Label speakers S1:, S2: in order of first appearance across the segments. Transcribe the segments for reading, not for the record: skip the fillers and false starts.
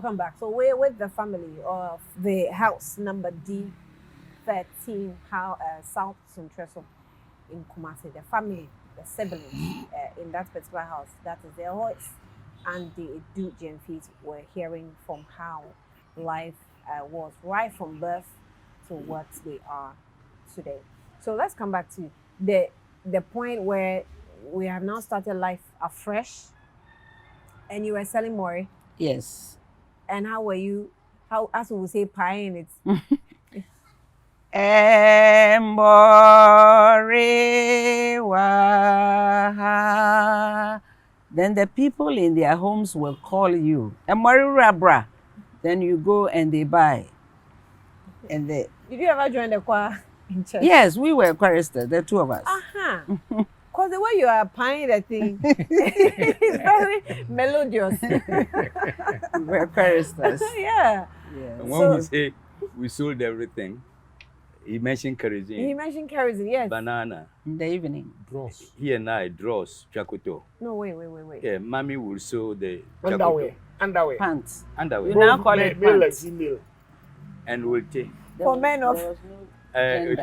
S1: Welcome back. So we're with the family of the house number D13, South Suntresu in Kumasi. The family, the siblings in that particular house, that is the Ahwois and the Adu-Gyamfi, were hearing from how life was right from birth to what they are today. So let's come back to the point where we have now started life afresh, and you were selling more.
S2: Yes.
S1: And how were you? How, as we would say, pieing it?
S2: Then the people in their homes will call you. Rabra. Then you go and they buy. And they.
S1: Did you ever join the choir in church?
S2: Yes, we were choristers, the two of us.
S1: Because the way you are pieing the thing is very melodious.
S2: We were choristers.
S1: Yeah.
S3: And when we say we sold everything, he mentioned kerosene.
S1: He mentioned kerosene, yes.
S3: Banana.
S2: In the evening.
S4: Draws.
S3: He and I draws chakoto.
S1: No, wait.
S3: Yeah, mommy will sew the
S4: Underwear. Underwear.
S2: Pants.
S3: Underwear.
S2: You now call it
S4: male and
S2: pants.
S4: female.
S3: And we'll take.
S1: For men of.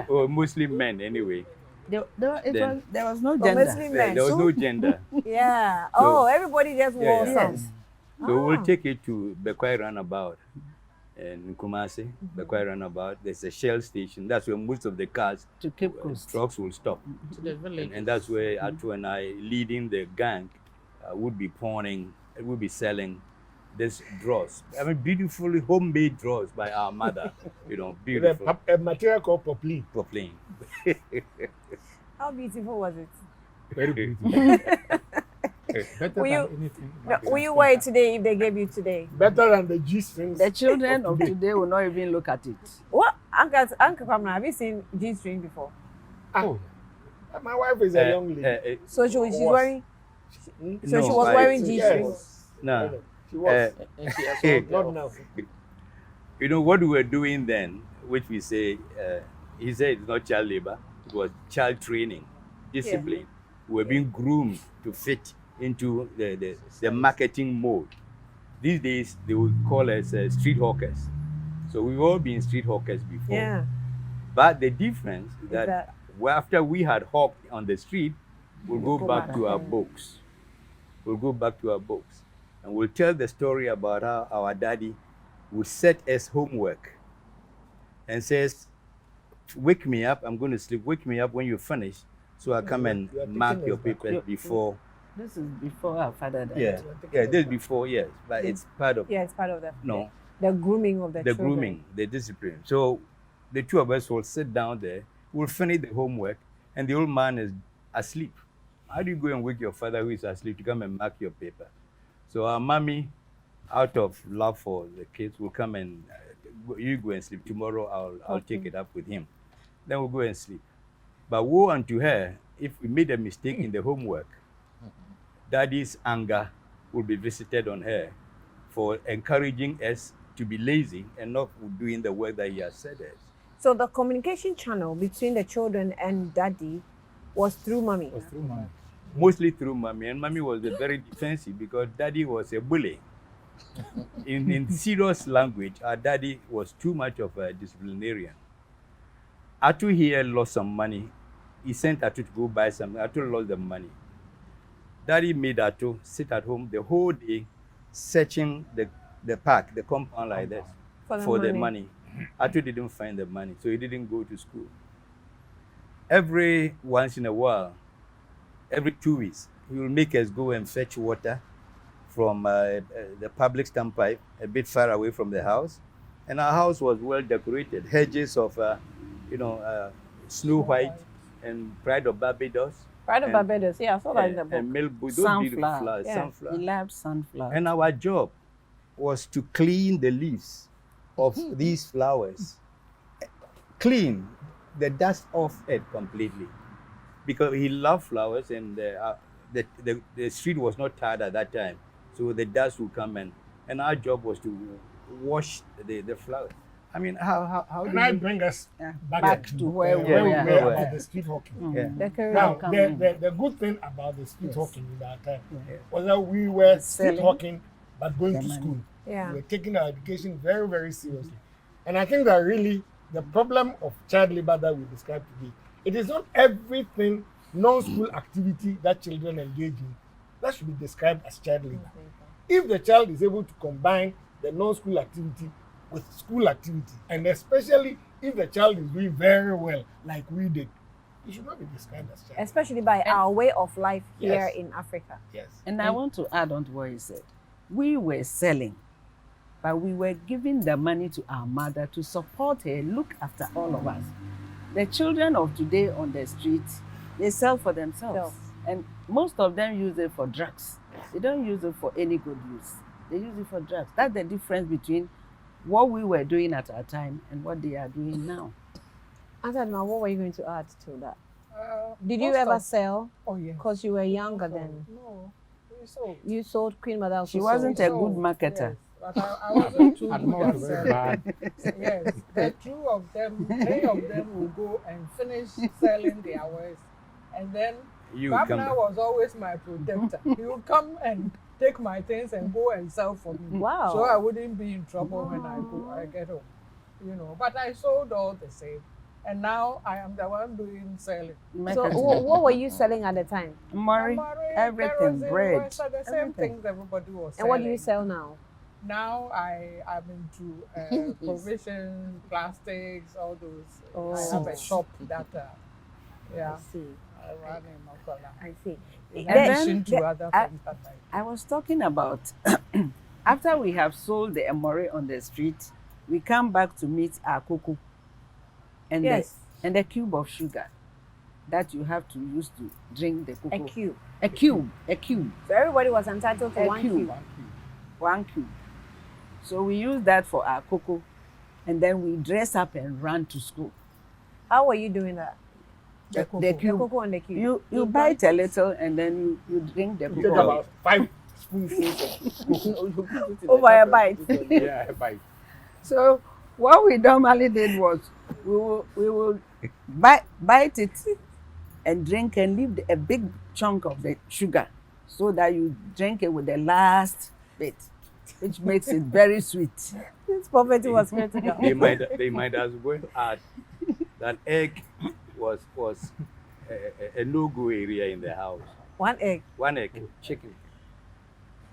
S3: Or mostly men anyway.
S2: There was no
S1: For
S2: gender.
S1: Muslim men.
S3: There was no gender.
S1: Yeah.
S3: So,
S1: everybody just wore some.
S2: Yes.
S3: So we'll take it to Bekwai Runabout in Kumasi. Bekwai Runabout. There's a Shell station. That's where most of the cars,
S2: To Cape Coast.
S3: trucks will stop.
S4: To the village.
S3: And that's where Atu and I, leading the gang, would be pawning, would be selling these drawers. I mean, beautifully homemade drawers by our mother. Beautiful.
S4: A material called poplin.
S3: For playing.
S1: How beautiful was it?
S4: Very beautiful. Better
S1: Will you-
S4: than anything.
S1: No, will you wear it today if they gave you today?
S4: Better than the G-strings.
S2: The children of today will not even look at it.
S1: What? Uncle Pamela, have you seen G-string before?
S4: Oh. My wife is a young lady.
S1: So she's
S4: Was.
S1: wearing.
S3: No,
S1: So she was wearing G-string.
S4: Yes.
S3: No.
S4: She was.
S2: And she has
S4: Not now.
S3: You know what we were doing then, which we say, he said it's not child labor, it was child training, discipline. We were being groomed to fit into the marketing mode. These days, they would call us street hawkers. So we've all been street hawkers before.
S1: Yeah.
S3: But the difference is that,
S1: that-
S3: after we had hawked on the street, we'll go back to our books. We'll go back to our books. And we'll tell the story about how our daddy would set us homework and says, wake me up, I'm going to sleep. Wake me up when you finish so I come and
S4: You are
S3: mark
S4: taking
S3: your
S4: us back.
S3: papers before.
S2: This is before our father died.
S3: Yeah, this is before, yes. But it's part of,
S1: Yeah, it's part of
S3: the
S1: grooming of the children.
S3: grooming, the discipline. So the two of us will sit down there, we'll finish the homework, and the old man is asleep. How do you go and wake your father who is asleep to come and mark your paper? So our mommy, out of love for the kids, will come and you go and sleep. Tomorrow I'll take it up with him. Then we'll go and sleep. But woe unto her if we made a mistake in the homework. Daddy's anger will be visited on her for encouraging us to be lazy and not doing the work that he has said us.
S1: So the communication channel between the children and daddy was through mommy.
S4: Was through mine.
S3: Mostly through mommy, and mommy was very defensive because daddy was a bully. In serious language, our daddy was too much of a disciplinarian. Atu here lost some money. He sent Atu to go buy something. Atu lost the money. Daddy made Atu sit at home the whole day searching the park, the compound like this for the money. Atu didn't find the money, so he didn't go to school. Every once in a while, every 2 weeks, he will make us go and fetch water from the public standpipe a bit far away from the house. And our house was well decorated. Hedges of, Snow White and Pride of Barbados.
S1: Pride of Barbados, yeah, I saw that in the book.
S3: And milk, those beautiful
S2: Sunflower.
S3: flowers,
S1: Yeah.
S3: sunflower.
S2: He loved sunflower.
S3: And our job was to clean the leaves of these flowers. Clean the dust off it completely. Because he loved flowers and the street was not tarred at that time. So the dust would come in. And our job was to wash the flowers. I mean, how
S4: Can
S3: do
S4: I
S3: you...
S4: bring us
S2: Back to where we
S4: where we
S2: were.
S4: were about the street hawking?
S3: Yeah.
S1: The career
S4: Now,
S1: coming.
S4: the good thing about the street hawking in that time was that we were street
S2: Selling
S4: hawking but going
S2: the
S4: to
S2: money.
S4: school.
S1: Yeah.
S4: We were taking our education very, very seriously. And I think that really the problem of child labor that we described today, it is not everything non-school activity that children engage in that should be described as child labor. If the child is able to combine the non-school activity with school activity, and especially if the child is doing very well, like we did, it should not be described as child.
S1: Especially by our way of life here
S4: Yes.
S1: in Africa.
S4: Yes.
S2: And I want to add on to what he said. We were selling, but we were giving the money to our mother to support her, look after all of us. The children of today on the street, they sell for themselves. And most of them use it for drugs. They don't use it for any good use. They use it for drugs. That's the difference between what we were doing at our time and what they are doing now.
S1: Ansadma, what were you going to add to that? Did you ever sell?
S5: Oh, yes.
S1: Because you were younger then.
S5: No, we sold.
S1: You sold Queen Mother also
S2: She wasn't a
S1: sold.
S2: good marketer.
S5: Yes, but I wasn't too
S4: At
S5: good
S4: most,
S5: at
S4: very
S5: selling.
S4: bad.
S5: Yes, the two of them, three of them will go and finish selling their wares. And then
S3: You come
S5: Governor
S3: back.
S5: was always my protector. He would come and take my things and go and sell for me.
S1: Wow.
S5: So I wouldn't be in trouble when I get home. You know, but I sold all the same. And now I am the one doing selling.
S1: So what were you selling at the time?
S2: Murray, everything,
S5: kerosene,
S2: bread,
S5: the same
S2: everything.
S5: things everybody was selling.
S1: And what do you sell now?
S5: Now I am into provisions, plastics, all those.
S1: Oh.
S5: I have a shop that, yeah,
S1: I see.
S5: I run in Makola.
S1: I see.
S5: In
S2: And
S5: addition
S2: then
S5: to other
S2: I-
S5: things that I do.
S2: I was talking about after we have sold the emori on the street, we come back to meet our cocoa and
S1: Yes.
S2: the cube of sugar that you have to use to drink the
S1: A
S2: cocoa.
S1: cube.
S2: A cube.
S1: So everybody was entitled to
S2: A
S1: one
S2: cube.
S1: cube.
S2: One cube. So we use that for our cocoa, and then we dress up and run to school.
S1: How were you doing that?
S2: The
S1: The
S2: cube.
S1: cocoa and the cube.
S2: You bite a little and then you drink the
S4: You take
S2: cocoa.
S4: about 5 spoonfuls of cocoa. You put it in
S1: Over
S4: the
S1: a
S4: cup
S1: bite.
S4: and put it on- Yeah, a bite.
S2: So what we normally did was we will bite it and drink and leave a big chunk of the sugar so that you drink it with the last bit, which makes it very sweet.
S1: This poverty was critical.
S3: They might as well add that egg was a no-go area in the house.
S1: One egg.
S3: One egg, chicken.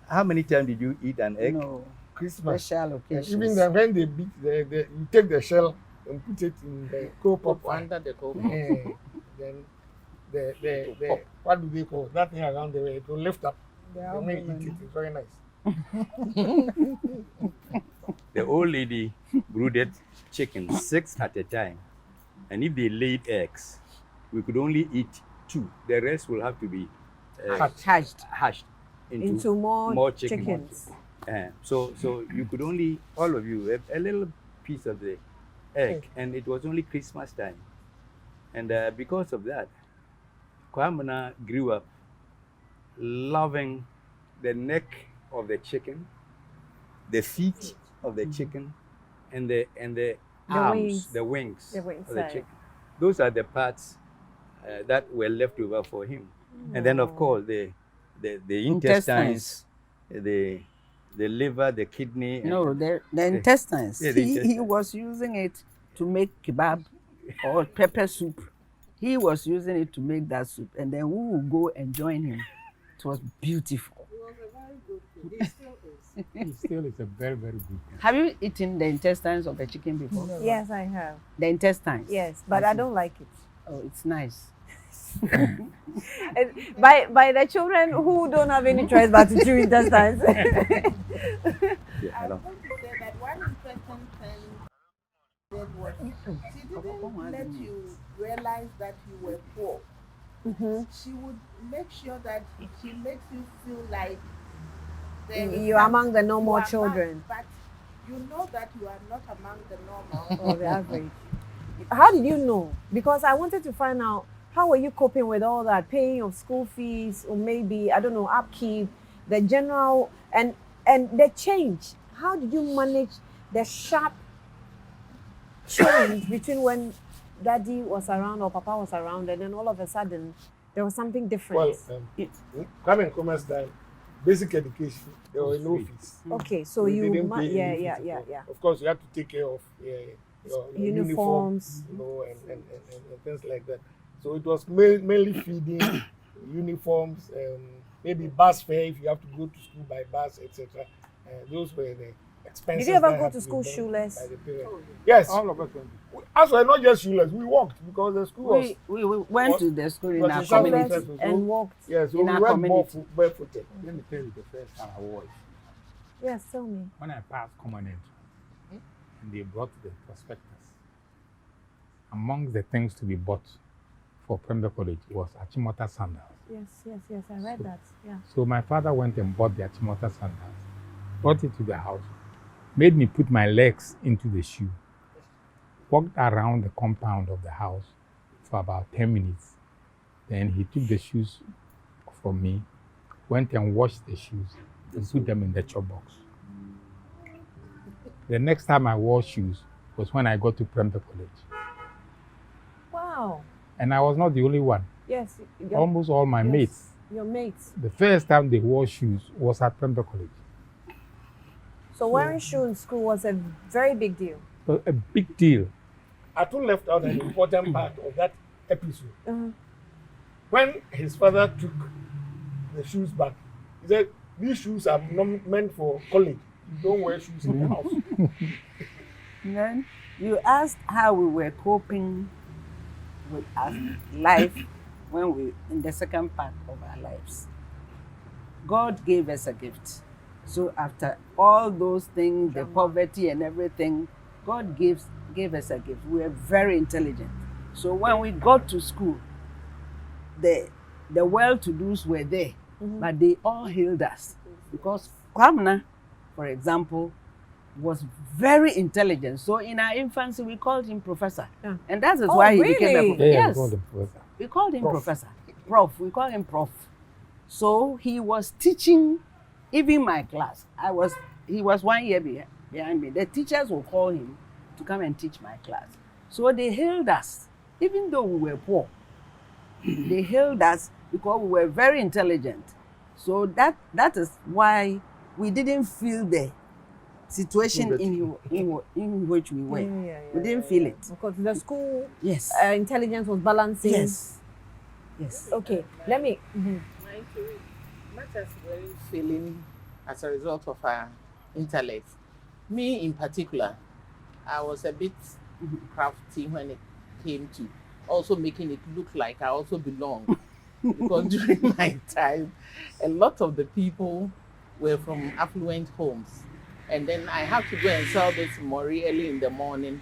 S3: How many times did you eat an egg?
S2: No
S4: Christmas.
S2: special occasions.
S4: Even then, when they beat, you take the shell and put it in the coal pot
S5: Under the cocoa.
S4: Then the what do they call that thing around the way? It will lift up.
S5: Yeah,
S4: When you eat it, it's very nice.
S3: The old lady brooded chickens 6 at a time. And if they laid eggs, we could only eat 2. The rest will have to be hatched
S1: Into more chickens.
S3: So you could only, all of you, a little piece of the egg. And it was only Christmas time. And because of that, Kwamana grew up loving the neck of the chicken, the feet of the chicken, and the arms, the wings of the
S1: sorry.
S3: chicken. Those are the parts that were left over for him. And then, of course, the intestines, the liver, the kidney.
S2: No, the intestines.
S3: Yeah, the
S2: He
S3: intestines.
S2: was using it to make kebab or pepper soup. He was using it to make that soup, and then we would go and join him. It was beautiful.
S5: It was a very good food. It still is.
S4: It still is a very, very good thing.
S2: Have you eaten the intestines of a chicken before?
S1: Yes, I have.
S2: The intestines?
S1: Yes, but I don't like it.
S2: Oh, it's nice.
S1: By the children who don't have any choice but to chew intestines.
S3: Yeah,
S6: I want to say that one important thing did was she didn't let you realize that you were poor. She would make sure that she makes you feel like
S1: You're among the normal
S6: you are
S1: children.
S6: But you know that you are not among the normal.
S1: Or the average. How did you know? Because I wanted to find out how were you coping with all that paying of school fees, or maybe I don't know, upkeep, the general and the change. How did you manage the sharp change between when Daddy was around or Papa was around, and then all of a sudden there was something different?
S4: Well, Kwame Nkrumah's time, basic education, there were no fees.
S1: Okay, so
S4: We
S1: you,
S4: didn't pay
S1: yeah,
S4: any
S1: yeah,
S4: fees at
S1: yeah,
S4: all.
S1: yeah.
S4: Of course, you have to take care of your
S1: Uniforms.
S4: you know, and things like that. So it was mainly feeding, uniforms, maybe bus fare if you have to go to school by bus, etc. Those were the expenses.
S1: Did you ever
S4: that
S1: go
S4: had
S1: to
S4: be
S1: school
S4: borne
S1: shoeless?
S4: by the parents. Yes.
S3: All of us went.
S4: As well, not just shoeless, we walked because the school was.
S2: We went
S4: was-
S2: to the school in
S4: was
S2: our
S4: in South
S2: community.
S4: Suntresu, so-
S1: And walked.
S4: Yeah, so
S2: in
S4: we
S2: our
S4: went
S2: community.
S4: barefooted.
S3: Let me tell you the first time I was.
S1: Yes, tell me.
S3: When I passed common entry, and they brought the prospectus, among the things to be bought for Premier College was Achimota sandals.
S1: Yes, I read that. Yeah.
S3: So my father went and bought the Achimota sandals, brought it to the house, made me put my legs into the shoe, walked around the compound of the house for about 10 minutes. Then he took the shoes from me, went and washed the shoes, and put them in the chop box. The next time I wore shoes was when I got to Parental College.
S1: Wow.
S3: And I was not the only one.
S1: Yes.
S3: Almost all my mates,
S1: Your mates.
S3: the first time they wore shoes was at Parental College.
S1: So wearing shoe in school was a very big deal.
S3: So a big deal.
S4: Atu left out an important part of that episode.
S1: Uh-huh.
S4: When his father took the shoes back, he said, "These shoes are not meant for college. You don't wear shoes in the house."
S2: And then you asked how we were coping with our life when we in the second part of our lives. God gave us a gift. So after all those things, the poverty and everything, God gave us a gift. We were very intelligent. So when we got to school, the well-to-dos were there, but they all hailed us because Kwamna, for example, was very intelligent. So in our infancy, we called him professor.
S1: Yeah.
S2: And that is
S1: Oh,
S2: why he
S1: really?
S2: became a professor.
S3: Yeah,
S2: Yes,
S3: we called him professor.
S2: we called him
S4: Prof.
S2: professor. Prof. We call him prof. So he was teaching even my class. He was 1 year behind me. The teachers will call him to come and teach my class. So they hailed us, even though we were poor. They hailed us because we were very intelligent. So that is why we didn't feel the situation in which we were. We didn't feel it.
S1: Because the school
S2: Yes.
S1: intelligence was balancing.
S2: Yes. Yes.
S1: Okay, let me.
S6: Mind you, not as very feeling as a result of our intellect. Me in particular, I was a bit crafty when it came to also making it look like I also belong. Because during my time, a lot of the people were from affluent homes. And then I have to go and sell this mori early in the morning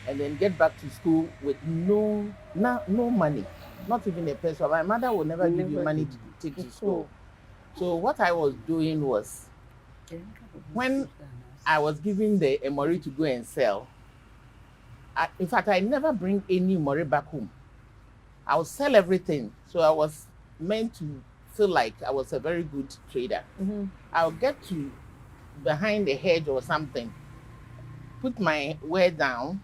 S6: and then get back to school with no money, not even a peso. My mother will never give you money to take to school. So what I was doing was, when I was giving the mori to go and sell, in fact, I never bring any mori back home. I would sell everything. So I was meant to feel like I was a very good trader. I'll get to behind the hedge or something, put my wear down,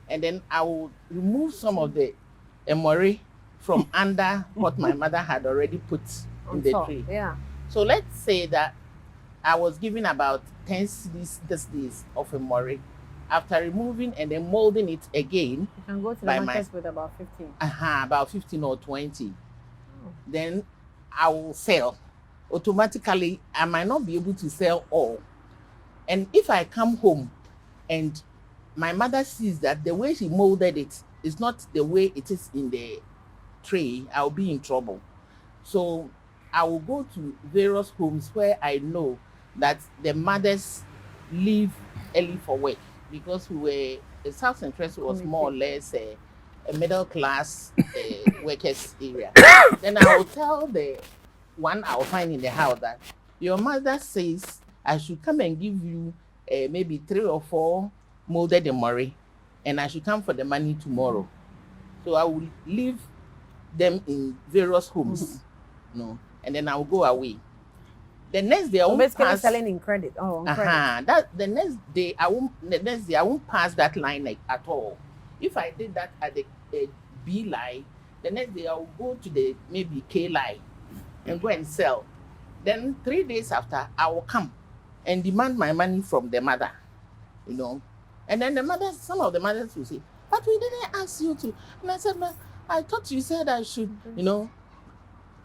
S6: and then I will remove some of the emori from under what my mother had already put in the tray.
S1: Yeah.
S6: So let's say that I was given about 10 cedis these days of emori. After removing and then molding it again,
S1: You can go to the
S6: By
S1: market with about 15.
S6: about 15 or 20, then I will sell. Automatically, I might not be able to sell all. And if I come home and my mother sees that the way she molded it is not the way it is in the tray, I'll be in trouble. So I will go to various homes where I know that the mothers leave early for work, because the South Suntresu was more or less a middle class workers area. Then I will tell the one I will find in the house that your mother says I should come and give you maybe 3 or 4 molded emori, and I should come for the money tomorrow. So I will leave them in various homes, and then I will go away. The next day I
S1: So
S6: won't
S1: basically
S6: pass.
S1: selling in credit. Oh, on credit.
S6: That the next day I won't pass that line like at all. If I did that at the B line, the next day I will go to the maybe K line and go and sell. Then 3 days after, I will come and demand my money from the mother, you know. And then the mothers, some of the mothers will say, but we didn't ask you to. And I said, "But I thought you said I should, you know,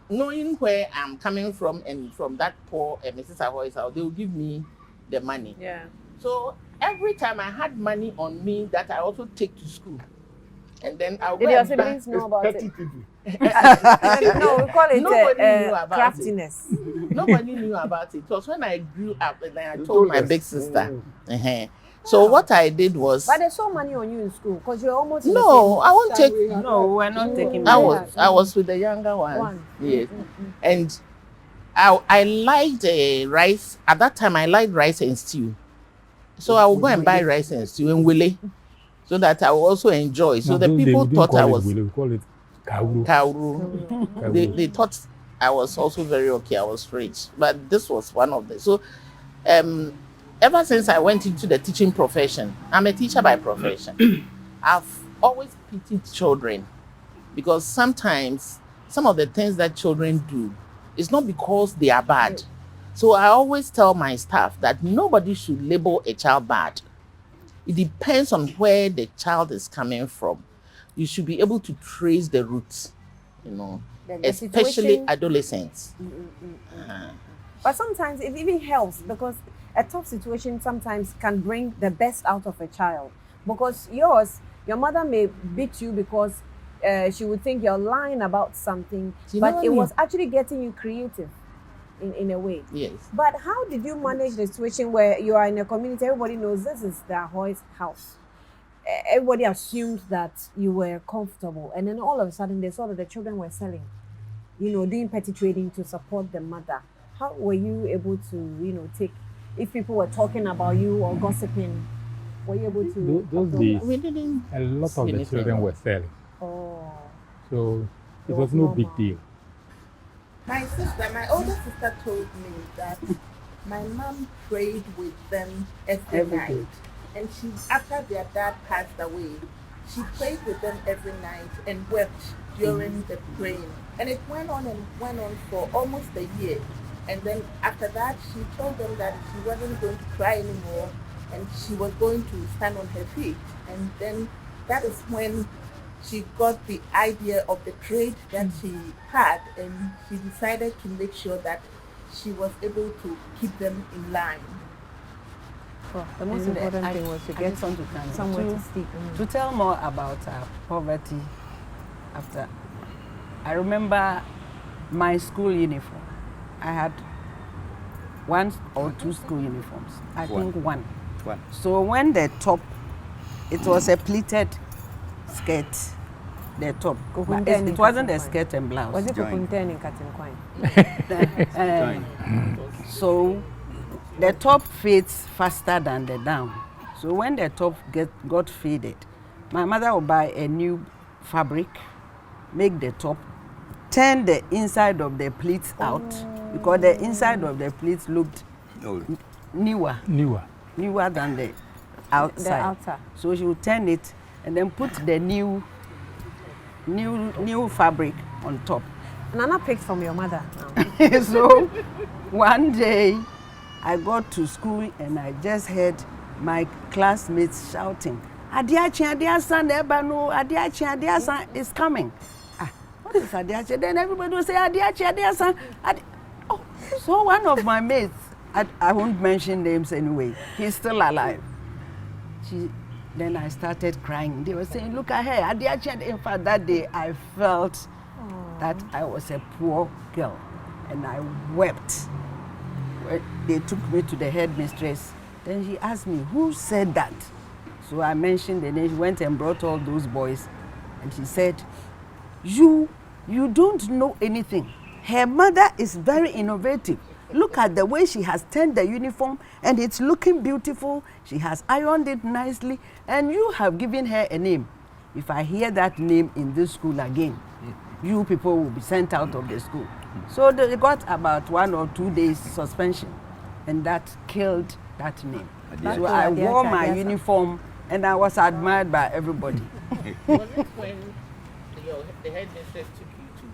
S6: knowing where I'm coming from and from that poor Mrs. Ahwoi's house, they will give me the money."
S1: Yeah.
S6: So every time I had money on me that I also take to school. And then I'll
S1: Did
S6: go
S1: your
S6: and buy.
S1: siblings know about
S4: Petty
S1: it?
S4: people.
S1: No, we call it
S6: Nobody knew about it.
S1: craftiness.
S6: Nobody knew about it. It was when I grew up and then I
S4: You
S6: told my
S4: us.
S6: big sister. So what I did was,
S1: But they saw money on you in school because you're almost in the
S6: no, I won't take.
S2: No, we're not taking
S6: I
S2: money.
S6: was with the younger one.
S1: One.
S6: Yes, and I liked rice at that time. I liked rice and stew, so I would go and buy rice and stew in Willie, so that I will also enjoy. So the people thought I was
S7: We call it kauru.
S6: Kauru. They thought I was also very okay. I was rich, but this was one of the so. Ever since I went into the teaching profession, I'm a teacher by profession. I've always pitied children because sometimes some of the things that children do is not because they are bad. So I always tell my staff that nobody should label a child bad. It depends on where the child is coming from. You should be able to trace the roots, you know,
S1: The
S6: especially
S1: situation.
S6: adolescents.
S1: But sometimes it even helps because a tough situation sometimes can bring the best out of a child. Because your mother may beat you because she would think you're lying about something,
S6: You know
S1: but
S6: what
S1: it
S6: I mean?
S1: was actually getting you creative in a way.
S6: Yes.
S1: But how did you manage the situation where you are in a community, everybody knows this is the Ahwoi's house? Everybody assumed that you were comfortable, and then all of a sudden they saw that the children were selling, doing petty trading to support the mother. How were you able to, take, if people were talking about you or gossiping, were you able to?
S7: Those days,
S6: We didn't.
S7: a lot of the
S6: anything.
S7: children were selling.
S1: Oh,
S7: So it
S1: It
S7: was
S1: was
S7: no
S1: normal.
S7: big deal.
S6: My older sister told me that my mom prayed with them every
S2: Every
S6: night.
S2: day.
S6: And after their dad passed away, she prayed with them every night and wept during the praying. And it went on for almost a year. And then after that, she told them that she wasn't going to cry anymore and she was going to stand on her feet. And then that is when she got the idea of the trade that she had, and she decided to make sure that she was able to keep them in line.
S1: well, the most
S2: And
S1: important
S2: I-
S1: thing was to
S2: I
S1: get
S2: just want to come in.
S1: somewhere
S2: To-
S1: to sleep.
S2: To tell more about poverty, after I remember my school uniform. I had one or two school uniforms. I
S3: One.
S2: think one.
S3: One.
S2: So when the top, it was a pleated skirt, the top. But
S1: Kukunten
S2: it wasn't a
S1: in
S2: skirt and blouse.
S1: Was it
S3: Join.
S1: Kukunten in Katinkwine?
S2: So the top fades faster than the down. So when the top got faded, my mother would buy a new fabric, make the top, turn the inside of the pleats out because the inside of the pleats looked
S3: No.
S2: newer than the outside.
S1: The outer.
S2: So she would turn it and then put the new fabric on top.
S1: Nana picked from your mother now.
S2: So one day I got to school and I just heard my classmates shouting, Adiachi, Adiasan, Ebano, Adiachi, Adiasan is coming. What is Adiachi? Then everybody will say, Adiachi, Adiasan. Oh, so one of my mates, I won't mention names anyway, he's still alive. Then I started crying. They were saying, look at her, Adiachi. In fact, that day I felt that I was a poor girl and I wept. They took me to the headmistress. Then she asked me, who said that? So I mentioned the name. She went and brought all those boys and she said, you don't know anything. Her mother is very innovative. Look at the way she has turned the uniform and it's looking beautiful. She has ironed it nicely and you have given her a name. If I hear that name in this school again, you people will be sent out of the school. So they got about 1 or 2 days suspension and that killed that name.
S3: Adiachi.
S2: So I wore my
S1: Adiachi.
S2: uniform and I was admired by everybody.
S6: Was it when the headmistress took you to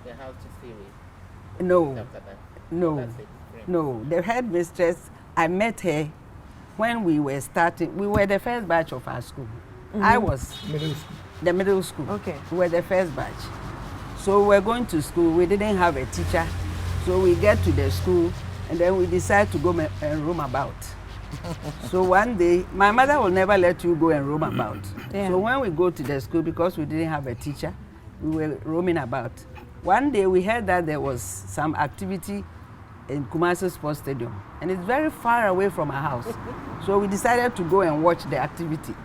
S6: the house to stay with
S2: No,
S6: after that?
S2: No,
S4: That's a different.
S2: no. The headmistress, I met her when we were starting. We were the first batch of our school. I was
S4: Middle school.
S2: the middle school.
S1: Okay.
S2: We were the first batch. So we were going to school. We didn't have a teacher. So we get to the school and then we decide to go and roam about. So one day, my mother will never let you go and roam about.
S1: Yeah.
S2: So when we go to the school, because we didn't have a teacher, we were roaming about. One day we heard that there was some activity in Kumasi Sports Stadium, and it's very far away from our house. So we decided to go and watch the activity.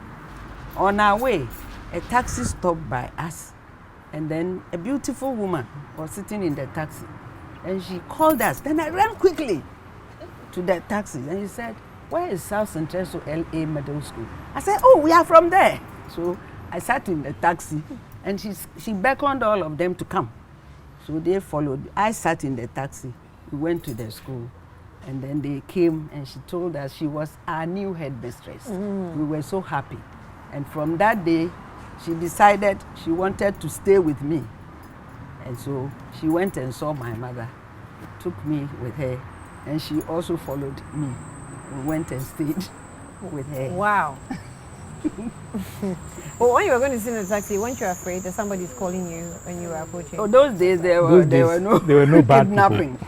S2: On our way, a taxi stopped by us, and then a beautiful woman was sitting in the taxi, and she called us. Then I ran quickly to the taxi, and she said, "Where is South Suntresu LA Middle School?" I said, "Oh, we are from there." So I sat in the taxi, and she beckoned all of them to come. So they followed. I sat in the taxi. We went to the school, and then they came, and she told us she was our new headmistress. We were so happy. And from that day, she decided she wanted to stay with me. And so she went and saw my mother, took me with her, and she also followed me. We went and stayed with her.
S1: Wow. Well, when you were going to sit in the taxi, weren't you afraid that somebody is calling you when you were approaching?
S2: Oh, those days there were
S7: There were no bad
S2: kidnapping.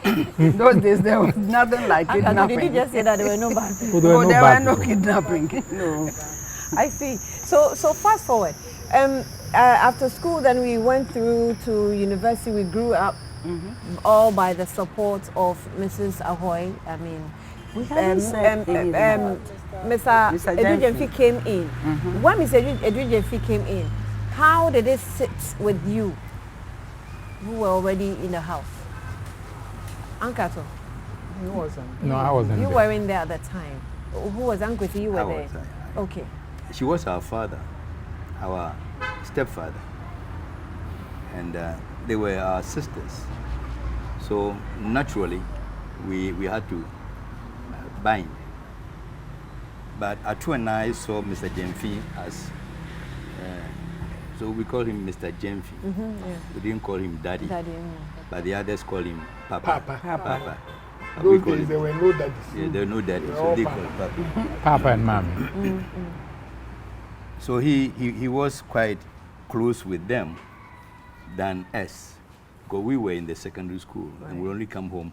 S2: Those days there was nothing like
S1: Uncle,
S2: kidnapping.
S1: did you just say that there were no bad people?
S7: Oh, there were no
S2: there
S7: bad
S2: were no
S7: people.
S2: kidnapping. No.
S1: I see. So fast forward. After school, then we went through to university. We grew up all by the support of Mrs. Ahwoi. I mean,
S2: We haven't said anything.
S1: Mr.
S2: Mr.
S1: Adu-Gyamfi
S2: Gyamfi.
S1: came in. When Mr. Adu-Gyamfi came in, how did it sit with you, who were already in the house? Ankato,
S5: He wasn't.
S7: No, I wasn't
S1: you
S7: there.
S1: were in there at the time. Who was Uncle? You were
S3: I
S1: there.
S3: was,
S1: Okay.
S3: She was our father, our stepfather, and they were our sisters. So naturally, we had to bind. But Atu and I saw Mr. Gyamfi as, so we call him Mr. Gyamfi.
S1: Yeah.
S3: We didn't call him Daddy,
S1: Daddy.
S3: but the others call him Papa.
S4: Papa.
S3: But we
S4: Those
S3: call
S4: days
S3: him-
S4: there were no daddies.
S3: Yeah, there were no daddy,
S4: They were
S3: so
S4: all
S3: they
S4: Papa.
S3: call Papa.
S7: Papa and Mommy.
S3: So he was quite close with them than us, because we were in the secondary school and we only come home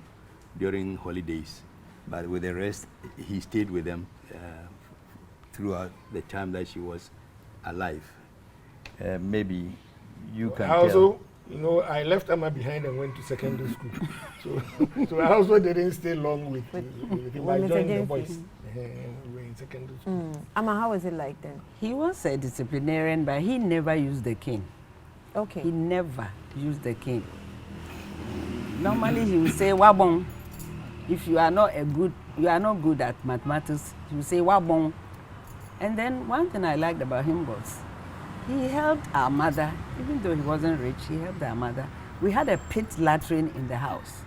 S3: during holidays. But with the rest, he stayed with them throughout the time that she was alive. Maybe you can
S4: I
S3: tell.
S4: also, I left Amma behind and went to secondary school. So I also didn't stay long with him. I
S1: Mr.
S4: joined the
S1: Gyamfi.
S4: boys. We were in secondary school.
S1: Amma, how was it like then?
S2: He was a disciplinarian, but he never used the cane.
S1: Okay.
S2: He never used the cane. Normally he would say, "Wabong." If you are not good at mathematics, he would say, "Wabong." And then one thing I liked about him was he helped our mother, even though he wasn't rich, he helped our mother. We had a pit latrine in the house.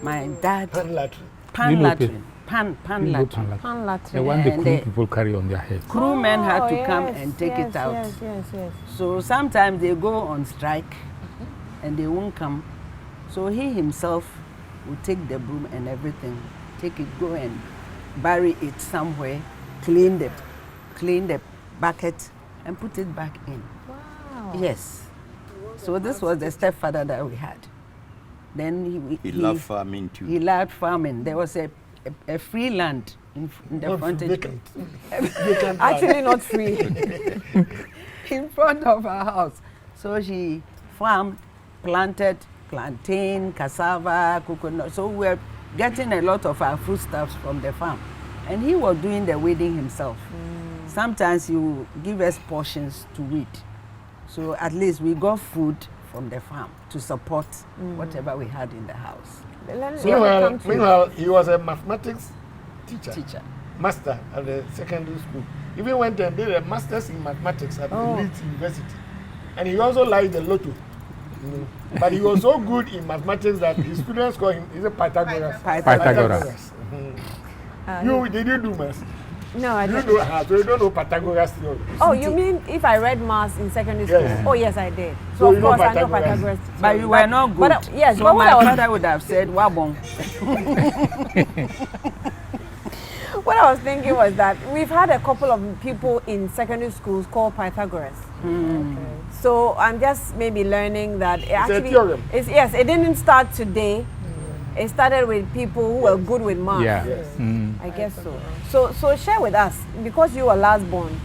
S2: My dad,
S4: Pan latrine.
S2: pan
S7: You know
S2: latrine, pan
S7: You know
S2: latrine.
S7: Pan
S1: Pan
S7: The
S1: latrine.
S7: one the
S2: And
S7: cool
S2: the-
S7: people carry on their heads.
S2: Crewmen had to
S1: Oh,
S2: come
S1: yes,
S2: and take
S1: yes,
S2: it out.
S1: Yes.
S2: So sometimes they go on strike and they won't come. So he himself would take the broom and everything, go and bury it somewhere, clean the bucket and put it back in.
S1: Wow.
S2: Yes. So this was the stepfather that we had. Then
S3: He loved farming too.
S2: He loved farming. There was a free land in the
S4: Not
S2: frontage.
S4: vacant. Vacant land.
S1: Actually not free.
S2: In front of our house. So she farmed, planted plantain, cassava, coconut. So we were getting a lot of our foodstuffs from the farm. And he was doing the weeding himself. Sometimes he would give us portions to weed. So at least we got food from the farm to support whatever we had in the house.
S4: Meanwhile, he was a mathematics teacher.
S2: Master.
S4: At the secondary school. Even went and did a master's in mathematics at Leeds University. And he also liked the lotto. But he was so good in mathematics that his students call him, he's a Pythagoras.
S7: Pythagoras.
S4: Did you do maths?
S1: No, I
S4: You
S1: don't.
S4: know, so you don't know Pythagoras theorem.
S1: Oh, you mean if I read maths in secondary school?
S4: Yes.
S1: Oh, yes, I did.
S4: So
S1: So,
S4: you
S1: of
S4: know
S1: course, I know
S4: Pythagoras.
S1: Pythagoras.
S2: But you were not good.
S1: But, yes,
S2: so
S1: but what
S2: my
S1: I was
S2: father would have said, Wabong.
S1: What I was thinking was that we've had a couple of people in secondary schools called Pythagoras. So I'm just maybe learning that it actually,
S4: theorem.
S1: yes, it didn't start today. It started with people who were good with math.
S7: Yeah.
S4: Yes.
S1: I guess so. So share with us, because you were last born,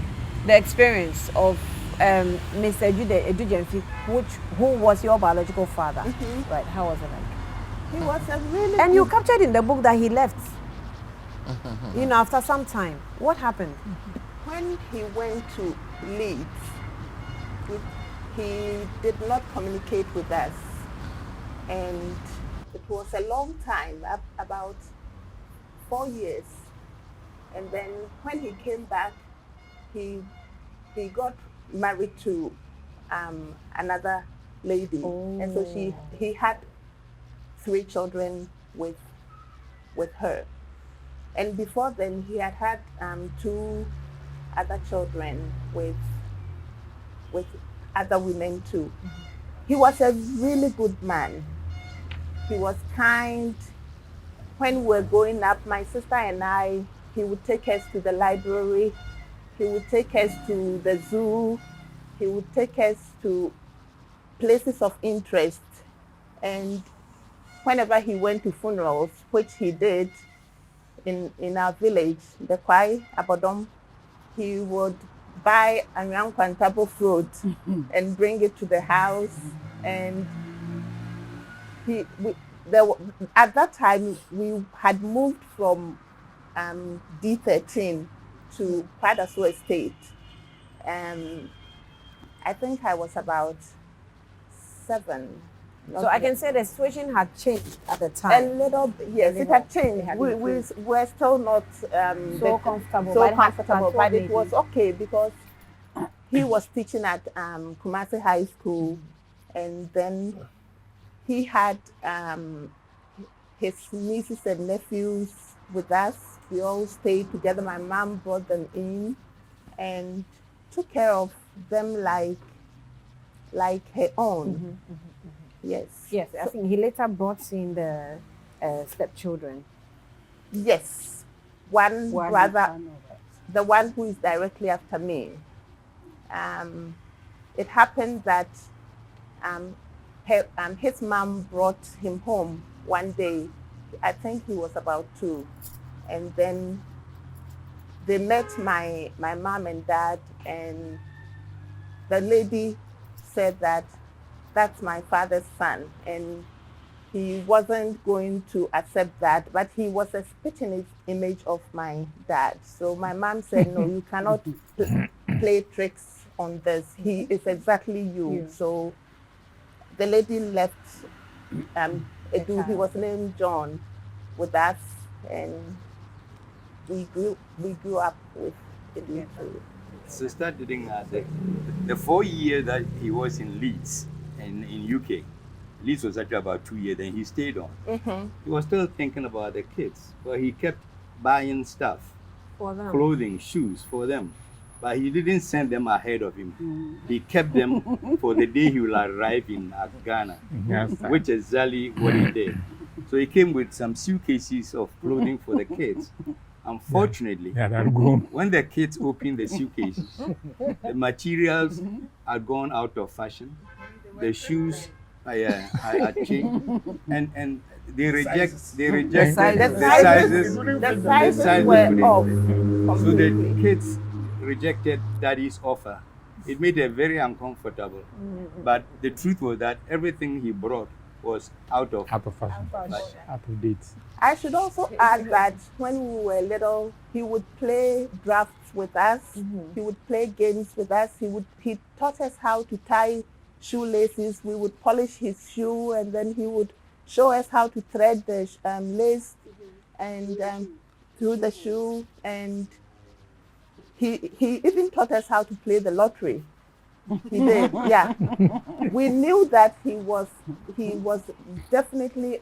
S1: the experience of Mr. Adu-Gyamfi, who was your biological father. Right? How was it like?
S6: He was a really
S1: And you
S6: good-
S1: captured in the book that he left. You know, after some time, what happened?
S6: when he went to Leeds, he did not communicate with us. And it was a long time, about 4 years. And then when he came back, he got married to another lady. And so he had 3 children with her. And before then, he had 2 other children with other women too. He was a really good man. He was kind. When we were growing up, my sister and I, he would take us to the library. He would take us to the zoo. He would take us to places of interest. And whenever he went to funerals, which he did in our village, the Kwai Abodom, he would buy a young quantable fruit and bring it to the house. And at that time, we had moved from D13 to Patriotism Estate. I think I was about 7.
S1: So I can say the situation had changed at the
S6: A
S1: time.
S6: little bit, yes, it had changed.
S1: had
S6: We were still not
S1: So comfortable,
S6: so
S1: but it had
S6: comfortable,
S1: plateaued
S6: but it
S1: maybe.
S6: was okay because he was teaching at Kumasi High School, and then he had his nieces and nephews with us. We all stayed together. My mom brought them in and took care of them like her own. Yes.
S1: Yes, I think he later brought in the stepchildren.
S6: Yes. One brother, the one who is directly after me. It happened that his mom brought him home one day. I think he was about 2. And then they met my mom and dad, and the lady said that that's my father's son, and he wasn't going to accept that, but he was a spitting image of my dad. So my mom said, no, you cannot play tricks on this. He is exactly you. So the lady left Edu, he was named John, with us, and we grew up with Edu too.
S3: Sister didn't the 4 years that he was in Leeds in UK. Leeds was actually about 2 years, then he stayed on. He was still thinking about the kids, but he kept buying stuff,
S1: For them.
S3: clothing, shoes for them. But he didn't send them ahead of him. He kept them for the day he will arrive in Ghana,
S7: Yes.
S3: which is exactly what he did. So he came with some suitcases of clothing for the kids. Unfortunately,
S7: Yeah, that grown.
S3: when the kids opened the suitcases, the materials are gone out of fashion. The shoes are changed, and they reject
S1: sizes.
S3: the sizes
S6: were
S3: couldn't-
S6: off
S3: So the
S6: completely.
S3: kids rejected daddy's offer. It made them very uncomfortable. But the truth was that everything he brought was out of
S7: Out of fashion.
S3: fashion.
S7: Out of date.
S6: I should also add that when we were little, he would play drafts with us. He would play games with us. He taught us how to tie shoelaces. We would polish his shoe, and then he would show us how to thread the lace and through the shoe. And he even taught us how to play the lottery. He did, yeah. We knew that he was definitely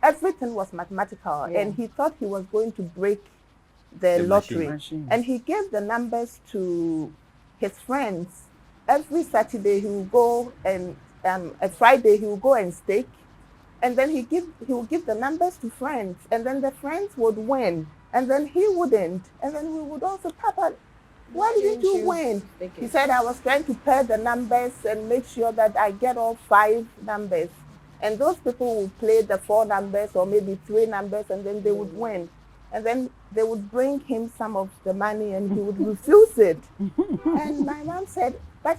S6: everything was mathematical, and he thought he was going to break the
S3: The
S6: lottery.
S2: machine.
S6: And he gave the numbers to his friends. Every Saturday he will go and a Friday he will go and stake. And then he will give the numbers to friends. And then the friends would win. And then he wouldn't. And then we would also, Papa, why didn't you win? He said, I was trying to pair the numbers and make sure that I get all 5 numbers. And those people would play the 4 numbers or maybe 3 numbers, and then they would win. And then they would bring him some of the money and he would refuse it. And my mom said, but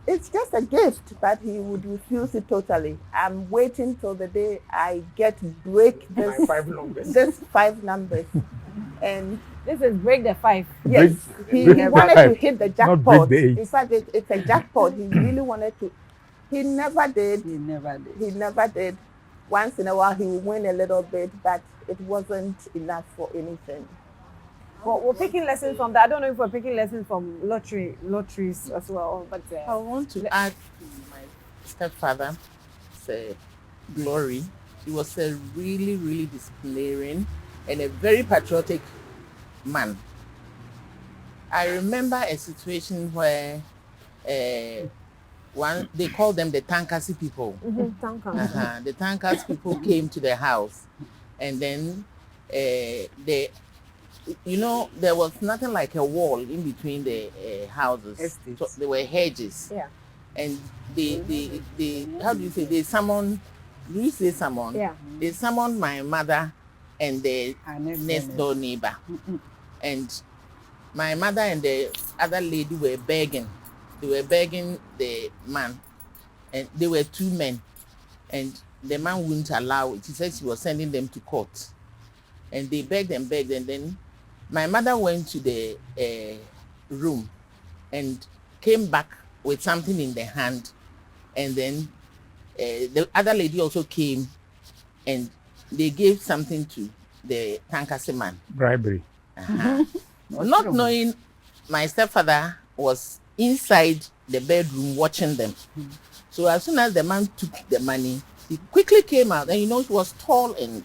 S6: it's just a gift, but he would refuse it totally. I'm waiting till the day I get to break
S4: My
S6: this
S4: 5 numbers.
S6: this 5 numbers. And
S1: This is break the 5.
S6: yes, he
S7: break
S6: wanted
S7: the
S6: to
S7: 5,
S6: hit the
S7: not break
S6: jackpot.
S7: the 8.
S6: In fact, it's a jackpot. He really wanted to. He never did.
S2: He never did.
S6: He never did. Once in a while, he would win a little bit, but it wasn't enough for anything.
S1: Well, we're picking lessons from that. I don't know if we're picking lessons from lotteries as well, but
S6: Oh,
S8: I want to add to my stepfather's glory. He was a really, really disciplinarian and a very patriotic man. I remember a situation where they called them the Tankasi people. The Tankasi people came to the house, and then there was nothing like a wall in between the houses.
S2: Estates.
S8: So there were hedges.
S1: Yeah.
S8: And they how do you say, they summoned, do you say summon?
S1: Yeah.
S8: They summoned my mother and the next door neighbor. And my mother and the other lady were begging. They were begging the man, and they were 2 men. And the man wouldn't allow it. He said she was sending them to court. And they begged and begged, and then my mother went to the room and came back with something in the hand. And then the other lady also came, and they gave something to the Tankasi man.
S7: Bribery.
S8: Not knowing my stepfather was inside the bedroom watching them. So as soon as the man took the money, he quickly came out, and he was tall and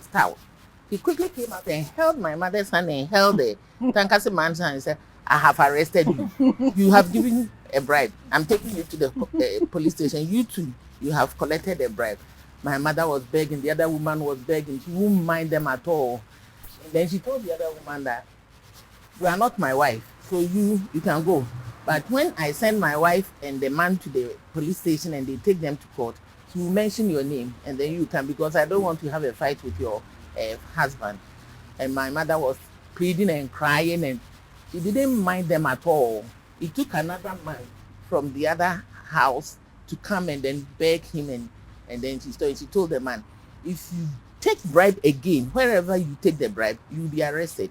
S8: stout. He quickly came out and held my mother's hand and held the Tankasi man's hand and said, I have arrested you. You have given a bribe. I'm taking you to the police station. You too, you have collected a bribe. My mother was begging. The other woman was begging. She wouldn't mind them at all. And then she told the other woman that, you are not my wife, so you can go. But when I send my wife and the man to the police station and they take them to court, she will mention your name, and then you can, because I don't want to have a fight with your husband. And my mother was pleading and crying, and she didn't mind them at all. He took another man from the other house to come and then beg him, and then she told the man, if you take bribe again, wherever you take the bribe, you'll be arrested.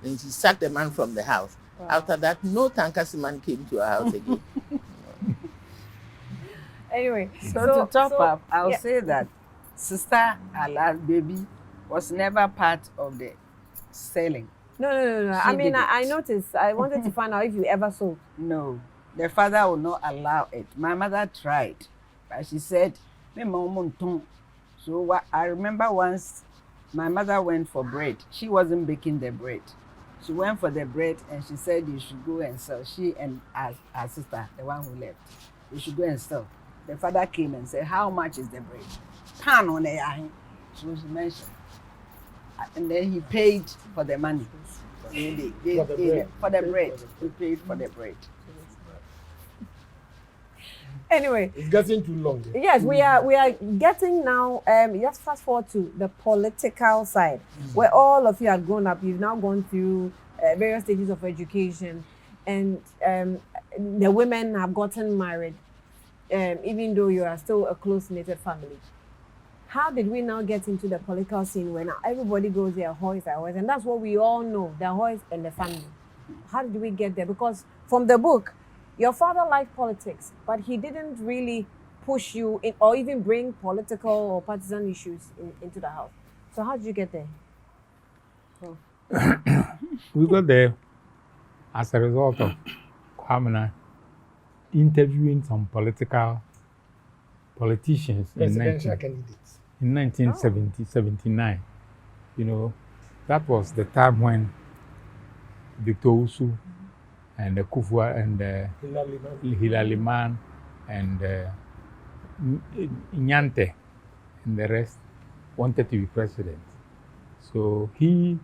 S8: And she sacked the man from the house. Wow. After that, no Tankasi man came to our house again.
S1: Anyway,
S2: So to top up, I'll say that Sister Ala's baby was never part of the selling.
S1: No. I mean, I noticed. I wanted to find out if you ever sold.
S2: No, the father would not allow it. My mother tried, but she said, "Me mama don't." So I remember once my mother went for bread. She wasn't baking the bread. She went for the bread and she said you should go and sell. She and her sister, the one who left, you should go and sell. The father came and said, how much is the bread? Pan on the eye. So she mentioned. And then he paid for the money. For the bread. He paid for the bread.
S1: Anyway,
S4: It's getting too long.
S1: yes, we are getting now. Just fast forward to the political side, where all of you have grown up. You've now gone through various stages of education, and the women have gotten married, even though you are still a close-knitted family. How did we now get into the political scene where now everybody goes there, Ahwoi, and that's what we all know, the Ahwoi and the family. How did we get there? Because from the book, your father liked politics, but he didn't really push you in, or even bring political or partisan issues into the house. So how did you get there?
S7: We got there as a result of Kwamina interviewing some politicians
S4: Presidential candidates.
S7: in 1979. You know, that was the time when Victor Usu, and Kufwa, and Hilali Man, and Nyante, and the rest wanted to be president. So he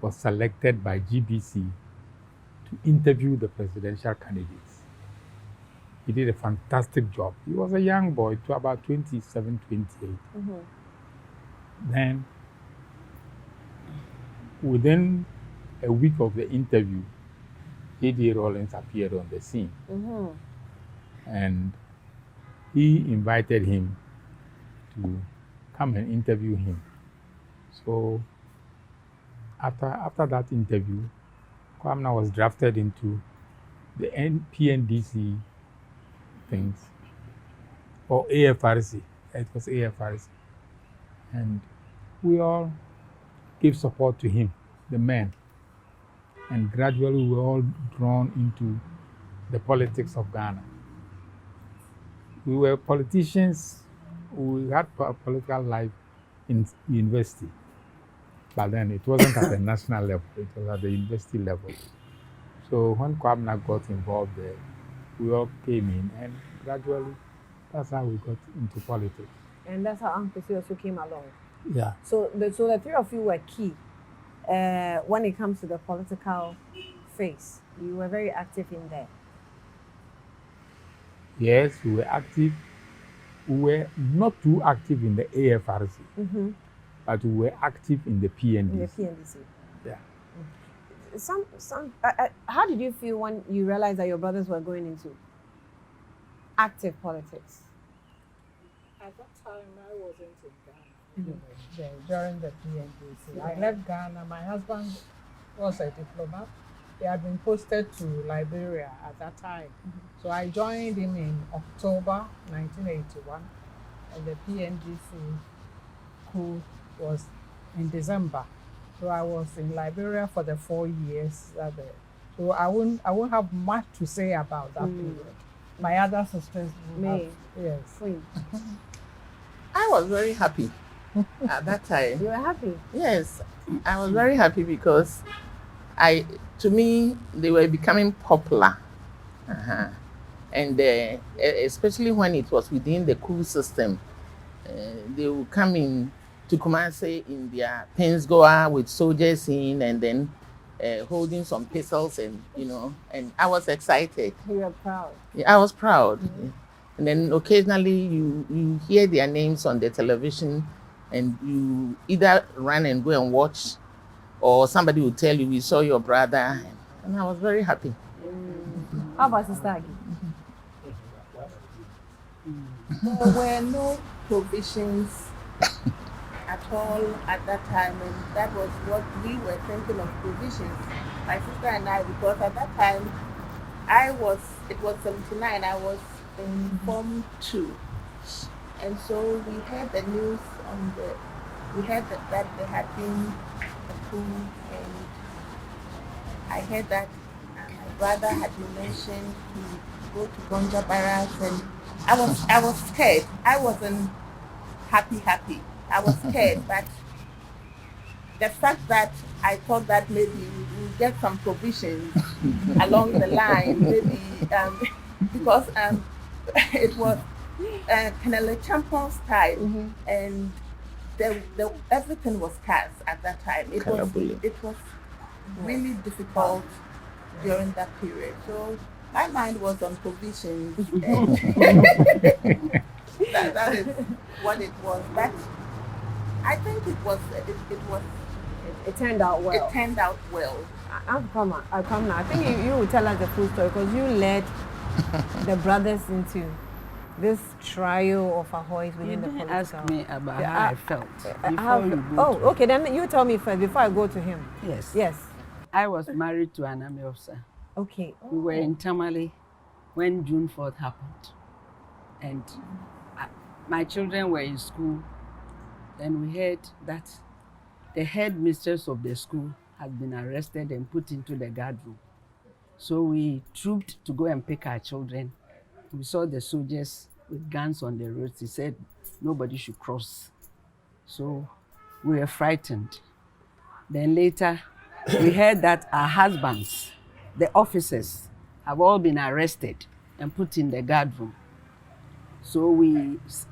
S7: was selected by GBC to interview the presidential candidates. He did a fantastic job. He was a young boy, to about 27, 28. Then, within a week of the interview, A.D. Rollins appeared on the scene. And he invited him to come and interview him. So after that interview, Kwamna was drafted into the PNDC things, or AFRC. It was AFRC. And we all gave support to him, the men. And gradually we were all drawn into the politics of Ghana. We were politicians, we had a political life in university. But then it wasn't at the national level, it was at the university level. So when Kwamna got involved there, we all came in, and gradually that's how we got into politics.
S1: And that's how Uncle C also came along.
S7: Yeah.
S1: So the three of you were key when it comes to the political phase. You were very active in there.
S7: Yes, we were active. We were not too active in the AFRC, but we were active in the PNDC.
S1: In the PNDC.
S7: Yeah.
S1: How did you feel when you realized that your brothers were going into active politics?
S5: At that time, I wasn't in Ghana. During the PNDC, I left Ghana. My husband was a diplomat. He had been posted to Liberia at that time. So I joined him in October 1981, and the PNDC coup was in December. So I was in Liberia for the 4 years. So I won't have much to say about that period. My other sisters may. Yes.
S8: I was very happy at that time.
S1: You were happy?
S8: Yes, I was very happy because to me, they were becoming popular. And especially when it was within the coup system, they would come in to Kumasi in their Pensgoa with soldiers in, and then holding some pistols, and and I was excited.
S1: You were proud.
S8: Yeah, I was proud. And then occasionally you hear their names on the television, and you either run and go and watch, or somebody will tell you, we saw your brother, and I was very happy.
S1: How about Sister Aggie?
S6: There were no provisions at all at that time, and that was what we were thinking of, provisions, my sister and I, because at that time it was 79, I was in Form 2, and so we heard the news we heard that there had been a coup, and I heard that my brother had been mentioned to go to Gonja Barracks, and I was scared. I wasn't happy. I was scared, but the fact that I thought that maybe we would get some provisions along the line, maybe because it was Colonel Champon's time, and everything was scarce at that time. It was really difficult during that period. So my mind was on provisions. That is what it was. But I think
S1: it turned out well.
S6: It turned out well.
S1: I'll come now. I think you will tell us the full story, because you led the brothers into this trial of Ahwoi within the political.
S2: Ask me about how I felt.
S1: Okay. Then you tell me first before I go to him. Yes.
S2: I was married to an army officer.
S1: Okay.
S2: We were in Tamale when June 4th happened, and my children were in school. Then we heard that the headmistress of the school had been arrested and put into the guard room. So we trooped to go and pick our children. We saw the soldiers with guns on the roads. He said nobody should cross. So we were frightened. Then later, we heard that our husbands, the officers, have all been arrested and put in the guard room. So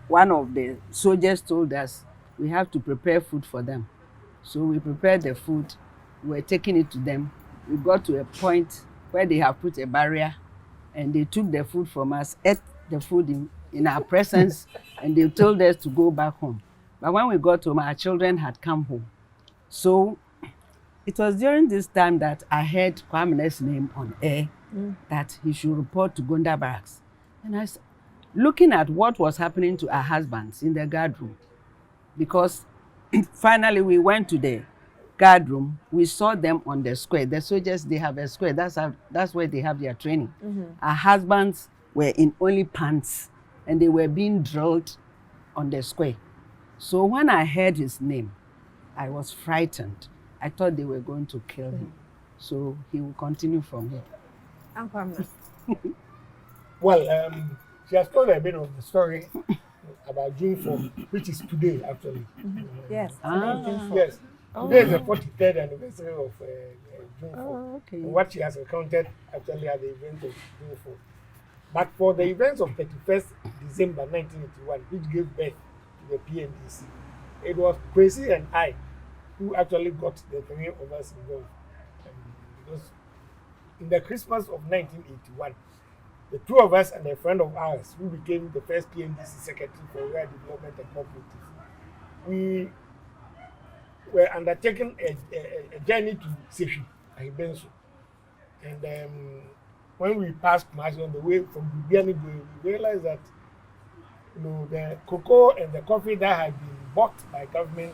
S2: one of the soldiers told us we have to prepare food for them. So we prepared the food, we were taking it to them. We got to a point where they have put a barrier and they took the food from us, ate the food in our presence, and they told us to go back home. But when we got home, our children had come home. So it was during this time that I heard Kwame's name on air, that he should report to Gonda Barracks. And I was looking at what was happening to our husbands in the guard room, because finally we went to the guard room, we saw them on the square. The soldiers, they have a square, that's where they have their training. Our husbands were in only pants and they were being drilled on the square. So when I heard his name, I was frightened. I thought they were going to kill him. So he will continue from here.
S4: Well, she has told a bit of the story about June 4th, which is today, actually.
S1: Yes.
S4: Yes. Today is the 43rd anniversary of June 4th.
S2: Oh, okay.
S4: And what she has recounted actually at the event of June 4th. But for the events of 31st December 1981, which gave birth to the PNDC, it was Kwesi and I who actually got the three of us involved. Because in the Christmas of 1981, the two of us and a friend of ours, who became the first PNDC secretary for rural development and cooperative, we were undertaking a journey to Sefi, Ahibensu. And when we passed Kumasi on the way from Bubiani, we realized that the cocoa and the coffee that had been bought by government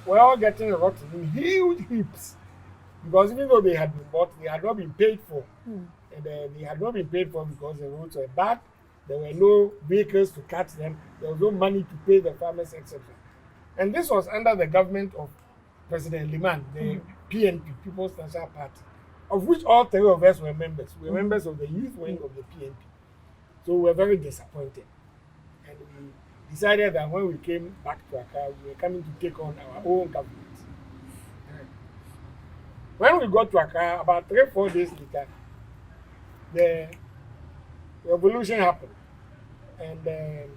S4: were all getting rotten in huge heaps. Because even though they had been bought, they had not been paid for. And they had not been paid for because the roads were bad, there were no vehicles to cut them, there was no money to pay the farmers, etc. And this was under the government of President Liman, the PNP, People's National Party, of which all three of us were members. We were members of the youth wing of the PNP. So we were very disappointed. And we decided that when we came back to Accra, we were coming to take on our own government. When we got to Accra, about 3-4 days later, the revolution happened. And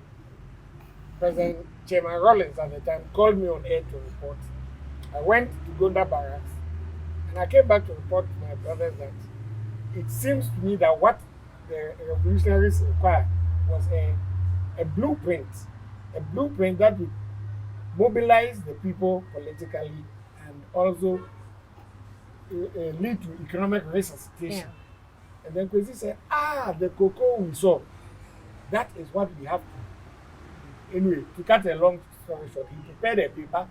S4: President Chairman Rollins at the time called me on air to report. I went to Gonda Barracks and I came back to report to my brothers that it seems to me that what the revolutionaries required was a blueprint that would mobilize the people politically and also lead to economic resuscitation. Yeah. And then Kwesi said, the cocoa we saw, that is what we have to do. Anyway, to cut a long story short, he prepared a paper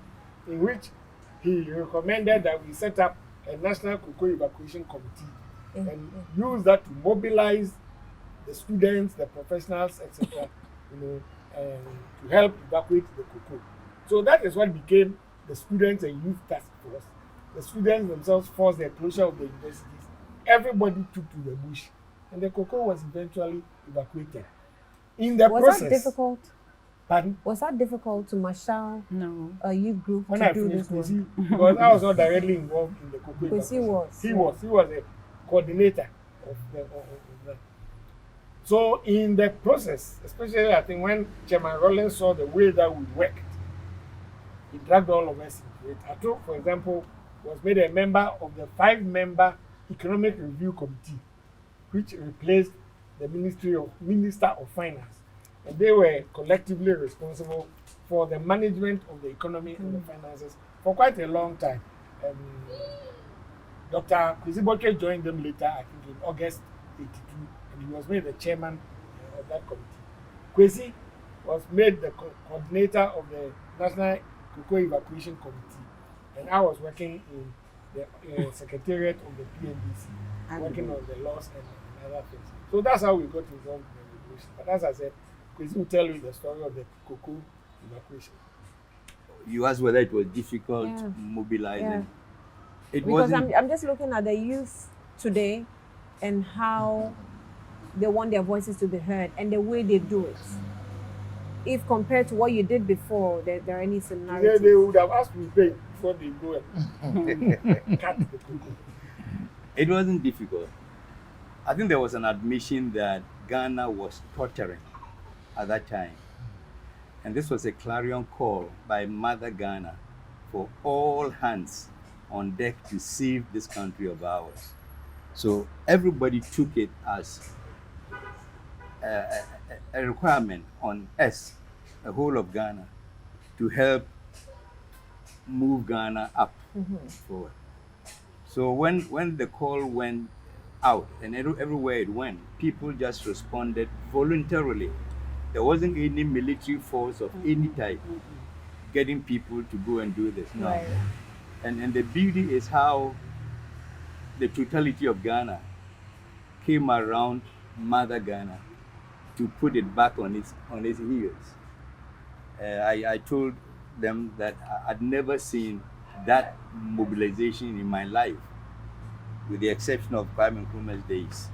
S4: in which he recommended that we set up a national cocoa evacuation committee and use that to mobilize the students, the professionals, etc., to help evacuate the cocoa. So that is what became the Students and Youth Task Force. The students themselves forced the closure of the universities. Everybody took to the bush, and the cocoa was eventually evacuated. In the process,
S1: that difficult?
S4: Pardon?
S1: Was that difficult to marshal a youth group
S4: when
S1: to
S4: I
S1: do
S4: finished
S1: this
S4: Kwesi, because I was not directly involved in the cocoa evacuation. He was a coordinator of that. So in the process, especially I think when Chairman Rollins saw the way that we worked, he dragged all of us into it. Atu, for example, was made a member of the 5-member Economic Review Committee, which replaced the Minister of Finance. And they were collectively responsible for the management of the economy and the finances for quite a long time. Dr. Kwesi Botwe joined them later, I think in August 82, and he was made the chairman of that committee. Kwesi was made the coordinator of the National Cocoa Evacuation Committee, and I was working in the secretariat of the PNDC, working on the laws and other things. So that's how we got involved in the revolution. But as I said, Kwesi will tell you the story of the cocoa evacuation.
S3: You asked whether it was difficult mobilizing.
S1: Yeah.
S3: It
S1: because
S3: wasn't.
S1: I'm just looking at the youth today and how they want their voices to be heard and the way they do it. If compared to what you did before, there are any similarities?
S4: They would have asked me to pay. before they go and cut the cocoa?
S3: It wasn't difficult. I think there was an admission that Ghana was tottering at that time. And this was a clarion call by Mother Ghana for all hands on deck to save this country of ours. So everybody took it as a requirement on us, the whole of Ghana, to help move Ghana up forward. So when the call went out and everywhere it went, people just responded voluntarily. There wasn't any military force of any type getting people to go and do this. No.
S1: Right.
S3: And the beauty is how the totality of Ghana came around Mother Ghana to put it back on its heels. I told them that I'd never seen that mobilization in my life, with the exception of Kwame Nkrumah's days.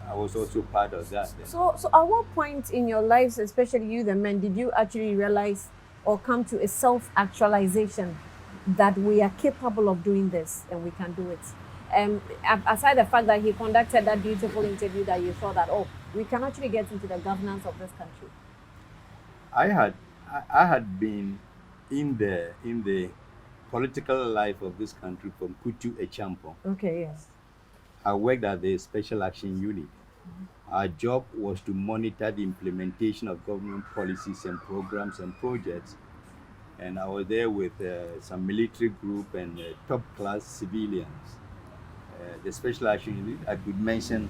S3: I was also part of that.
S1: So at what point in your lives, especially you the men, did you actually realize or come to a self-actualization that we are capable of doing this and we can do it? Aside the fact that he conducted that beautiful interview that you thought that, oh, we can actually get into the governance of this country.
S3: I had been in the political life of this country from Kutu Echampong.
S1: Okay, yes.
S3: I worked at the Special Action Unit. Our job was to monitor the implementation of government policies and programs and projects. And I was there with some military group and top-class civilians. The Special Action Unit, I could mention,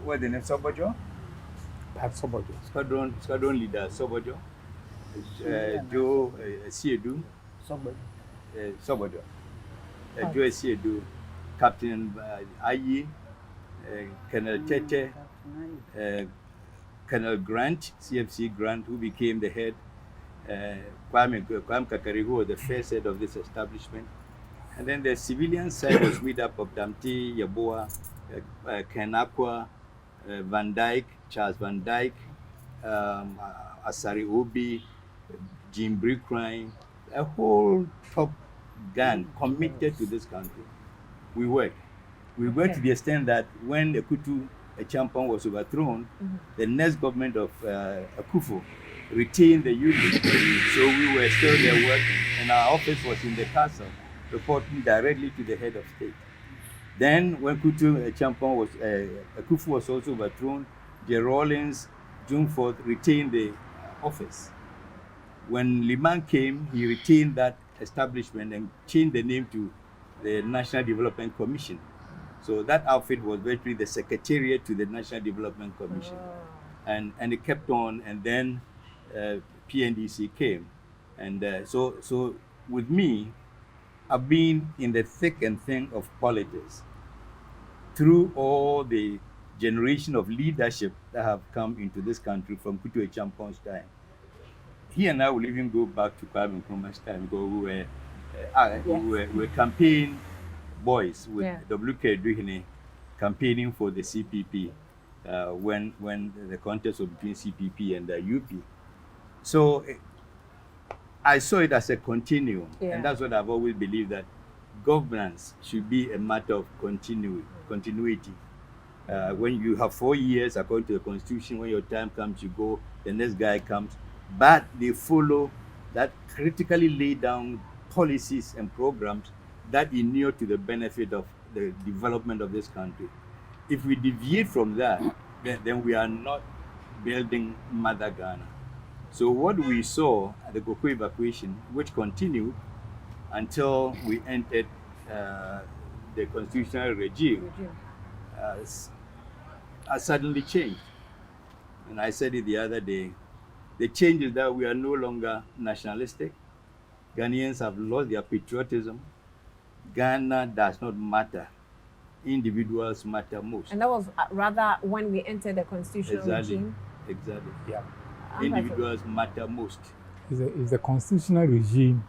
S3: what's the name, Sobojo?
S7: Pat Sobojo.
S3: Squadron leader Sobojo. Joe Siedu. Sobojo. Joe Siedu. Captain Ayi. Colonel Tete. Colonel Grant, CFC Grant, who became the head. Kwame Kakari, who was the first head of this establishment. And then the civilian side was made up of Damti, Yaboa, Ken Akwa, Van Dyke, Charles Van Dyke, Asari Obi, Jim Brickline, a whole top gang committed to this country. We worked. We worked to the extent that when the Kutu Echampong was overthrown, the next government of Akufo retained the unit. So we were still there working, and our office was in the castle, reporting directly to the head of state. Then when Kutu Echampong was, Akufo was also overthrown, J. Rawlings, June 4th, retained the office. When Liman came, he retained that establishment and changed the name to the National Development Commission. So that outfit was virtually the secretariat to the National Development Commission. And it kept on, and then PNDC came. And so with me, I've been in the thick and thin of politics through all the generation of leadership that have come into this country from Kutu Echampong's time. He and I will even go back to Kwame Nkrumah's time, because we were campaign boys with W.K. Duhine campaigning for the CPP when the contest was between CPP and the UP. So I saw it as a continuum, and that's what I've always believed, that governance should be a matter of continuity. When you have 4 years, according to the Constitution, when your time comes, you go, the next guy comes. But they follow that critically laid down policies and programs that inure to the benefit of the development of this country. If we deviate from that, then we are not building Mother Ghana. So what we saw at the Goko evacuation, which continued until we entered the constitutional regime, has suddenly changed. And I said it the other day, the change is that we are no longer nationalistic. Ghanaians have lost their patriotism. Ghana does not matter. Individuals matter most.
S1: And that was rather when we entered the constitutional regime.
S3: Exactly. Yeah. Individuals matter most.
S7: It's the constitutional regime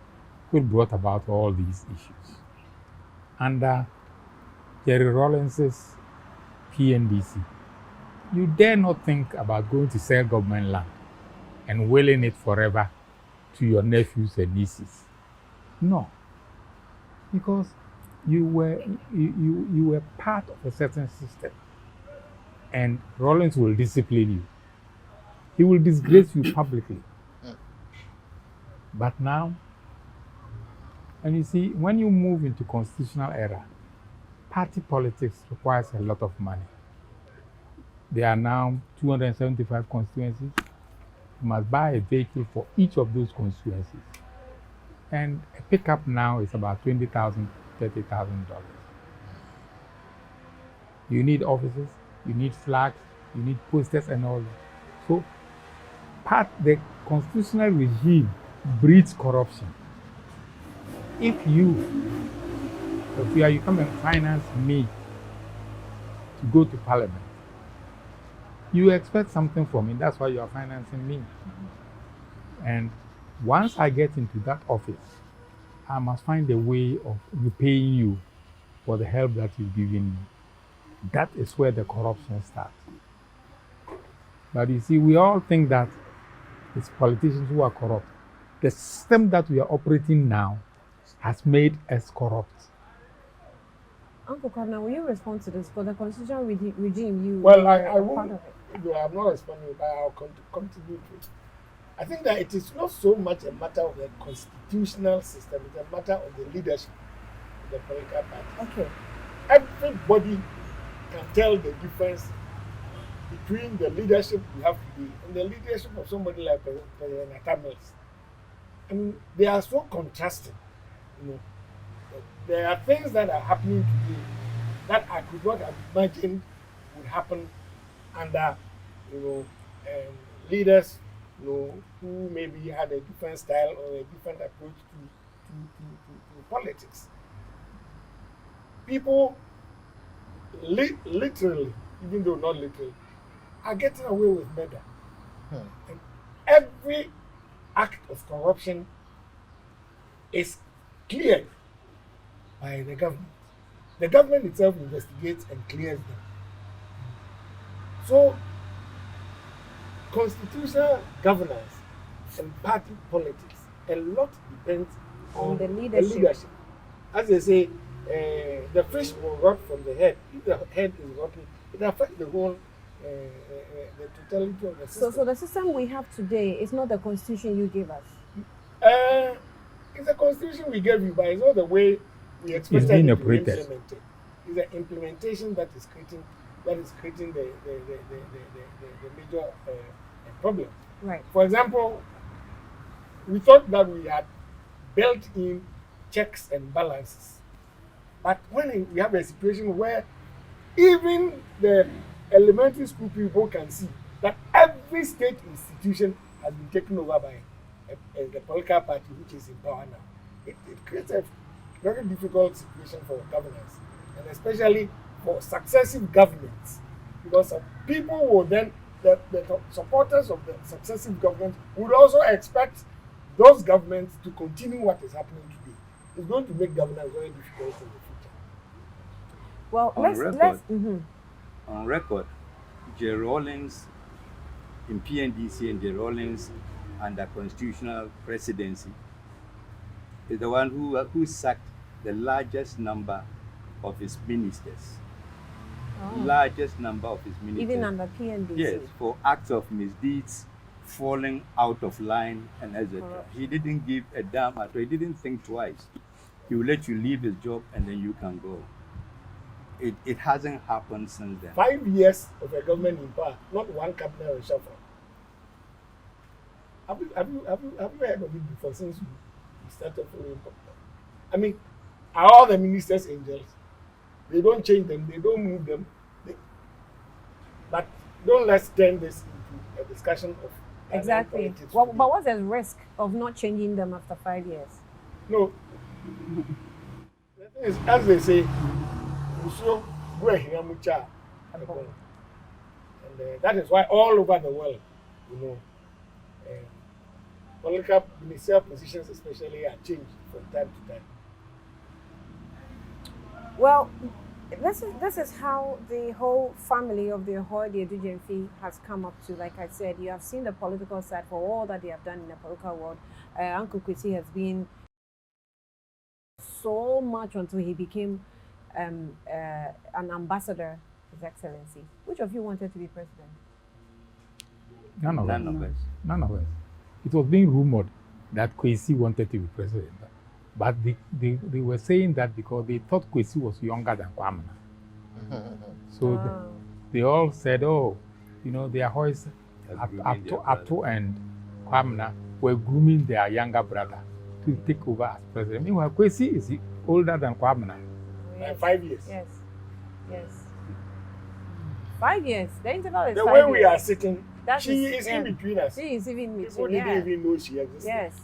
S7: which brought about all these issues. Under Jerry Rawlings's PNDC, you dare not think about going to sell government land and willing it forever to your nephews and nieces. No. Because you were part of a certain system. And Rawlings will discipline you. He will disgrace you publicly. But now, and you see, when you move into constitutional era, party politics requires a lot of money. There are now 275 constituencies. You must buy a vehicle for each of those constituencies. And a pickup now is about $20,000, $30,000. You need offices, you need flags, you need posters and all that. So the constitutional regime breeds corruption. If you come and finance me to go to parliament, you expect something from me. That's why you are financing me. And once I get into that office, I must find a way of repaying you for the help that you've given me. That is where the corruption starts. But you see, we all think that it's politicians who are corrupt. The system that we are operating now has made us corrupt.
S1: Uncle Cardinal, will you respond to this? For the constitutional regime,
S4: Well, I won't. I'm not responding, but I'll contribute to it. I think that it is not so much a matter of the constitutional system, it's a matter of the leadership of the political party.
S1: Okay.
S4: Everybody can tell the difference between the leadership we have today and the leadership of somebody like President Atamels. I mean, they are so contrasting. You know, there are things that are happening today that I could not have imagined would happen under, leaders, who maybe had a different style or a different approach to politics. People literally, even though not literally, are getting away with murder. And every act of corruption is cleared by the government. The government itself investigates and clears them. So, constitutional governance and party politics, a lot depends on the leadership. As they say, the fish will rot from the head. If the head is rotten, it affects the whole, the totality of the system.
S1: So the system we have today is not the constitution you gave us?
S4: It's a constitution we gave you, but it's not the way we expected it to be implemented. It's the implementation that is creating the major problem.
S1: Right.
S4: For example, we thought that we had built in checks and balances. But when we have a situation where even the elementary school people can see that every state institution has been taken over by the political party which is in power now, it creates a very difficult situation for governance, and especially for successive governments, because people will then, the supporters of the successive governments would also expect those governments to continue what is happening today. It's going to make governance very difficult in the future.
S1: Well,
S3: on record, J. Rawlings in PNDC and J. Rawlings under constitutional presidency is the one who sacked the largest number of his ministers. Largest number of his ministers.
S1: Even under PNDC?
S3: Yes, for acts of misdeeds, falling out of line, and etc. He didn't give a damn at all. He didn't think twice. He will let you leave his job and then you can go. It hasn't happened since then.
S4: 5 years of a government in power, not one cabinet reshuffle. Have you heard of it before since you started following politics? I mean, are all the ministers angels? They don't change them, they don't move them. But don't let's turn this into a discussion of
S1: exactly. Well, but what's the risk of not changing them after 5 years?
S4: No. The thing is, as they say, and that is why all over the world, political ministerial positions especially are changed from time to time.
S1: Well, this is how the whole family of the Ahwoi, the Adu-Gyamfi has come up to. Like I said, you have seen the political side for all that they have done in the political world. Uncle Kwesi has been so much until he became an ambassador, His Excellency. Which of you wanted to be president?
S7: None of
S3: None
S7: us.
S3: of us.
S7: None of us. It was being rumored that Kwesi wanted to be president. But they were saying that because they thought Kwesi was younger than Kwamena. So they all said, oh, you know, their Ahwois, Atu and Kwamena were grooming their younger brother to take over as president. Meanwhile, Kwesi is older than Kwamena.
S4: By 5 years.
S1: Yes. 5 years. The interval is
S4: The
S1: 5
S4: way
S1: years.
S4: we are sitting,
S1: That
S4: she is in between us.
S1: She is even in
S4: People
S1: between.
S4: didn't even know she existed.
S1: Yes.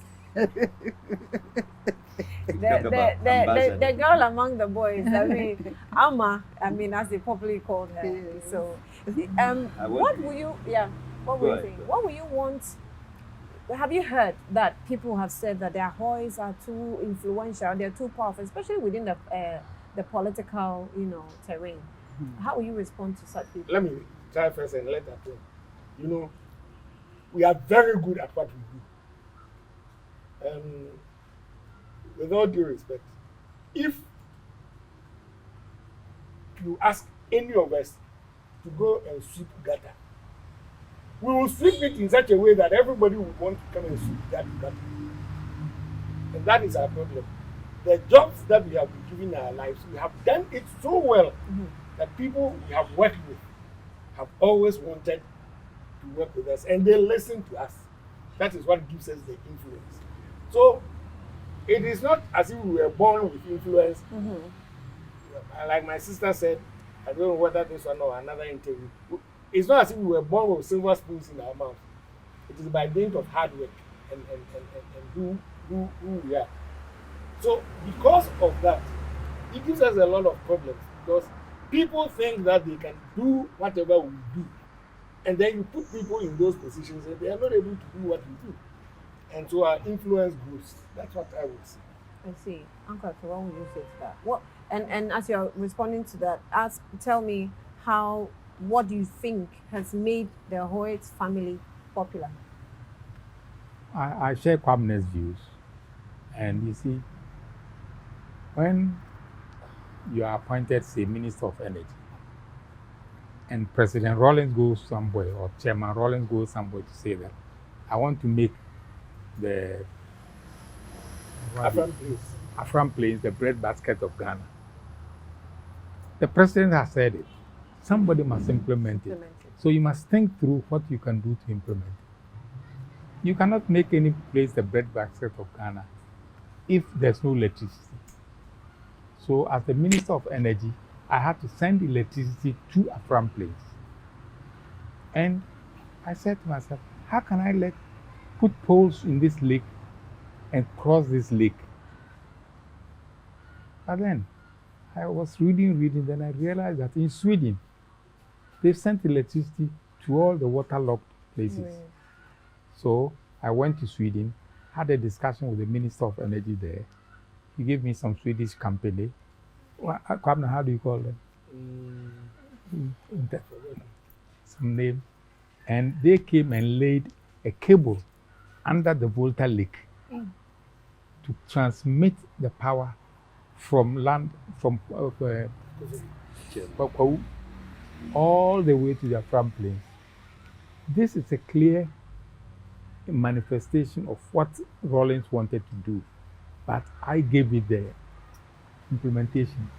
S3: Talk about
S1: The
S3: ambassador.
S1: girl among the boys, I mean, Alma, as they popularly called her. So, what will you, what
S3: Go
S1: were you
S3: ahead,
S1: saying?
S3: go ahead.
S1: What will you want? Have you heard that people have said that their Ahwois are too influential, they're too powerful, especially within the political, terrain? How will you respond to such people?
S4: Let me try first and let that go. You know, we are very good at what we do. With all due respect, if you ask any of us to go and sweep gutter, we will sweep it in such a way that everybody would want to come and sweep that gutter. And that is our problem. The jobs that we have been given in our lives, we have done it so well that people we have worked with have always wanted to work with us, and they listen to us. That is what gives us the influence. So it is not as if we were born with influence. Like my sister said, I don't know whether this one or another interview. It's not as if we were born with silver spoons in our mouth. It is by dint of hard work and who we are. So because of that, it gives us a lot of problems because people think that they can do whatever we do. And then you put people in those positions and they are not able to do what we do. And so our influence grows. That's what I would say.
S1: I see. Uncle, so what would you say to that? What and as you're responding to that, tell me what do you think has made the Ahwoi family popular?
S7: I share Kwamena's views. And you see, when you are appointed, say, Minister of Energy, and President Rawlings goes somewhere, or Chairman Rawlings goes somewhere to say that, I want to make the Afram Plains the breadbasket of Ghana. The President has said it. Somebody must implement it. So you must think through what you can do to implement it. You cannot make any place the breadbasket of Ghana if there's no electricity. So as the Minister of Energy, I had to send electricity to Afram Plains. And I said to myself, how can I put poles in this lake and cross this lake? But then I was reading, then I realized that in Sweden, they've sent electricity to all the waterlogged places. So I went to Sweden, had a discussion with the Minister of Energy there. He gave me some Swedish company. Kwabena, how do you call them? Some name. And they came and laid a cable under the Volta Lake to transmit the power from land, from all the way to the Afram Plains. This is a clear manifestation of what Rawlings wanted to do, but I gave it the implementation.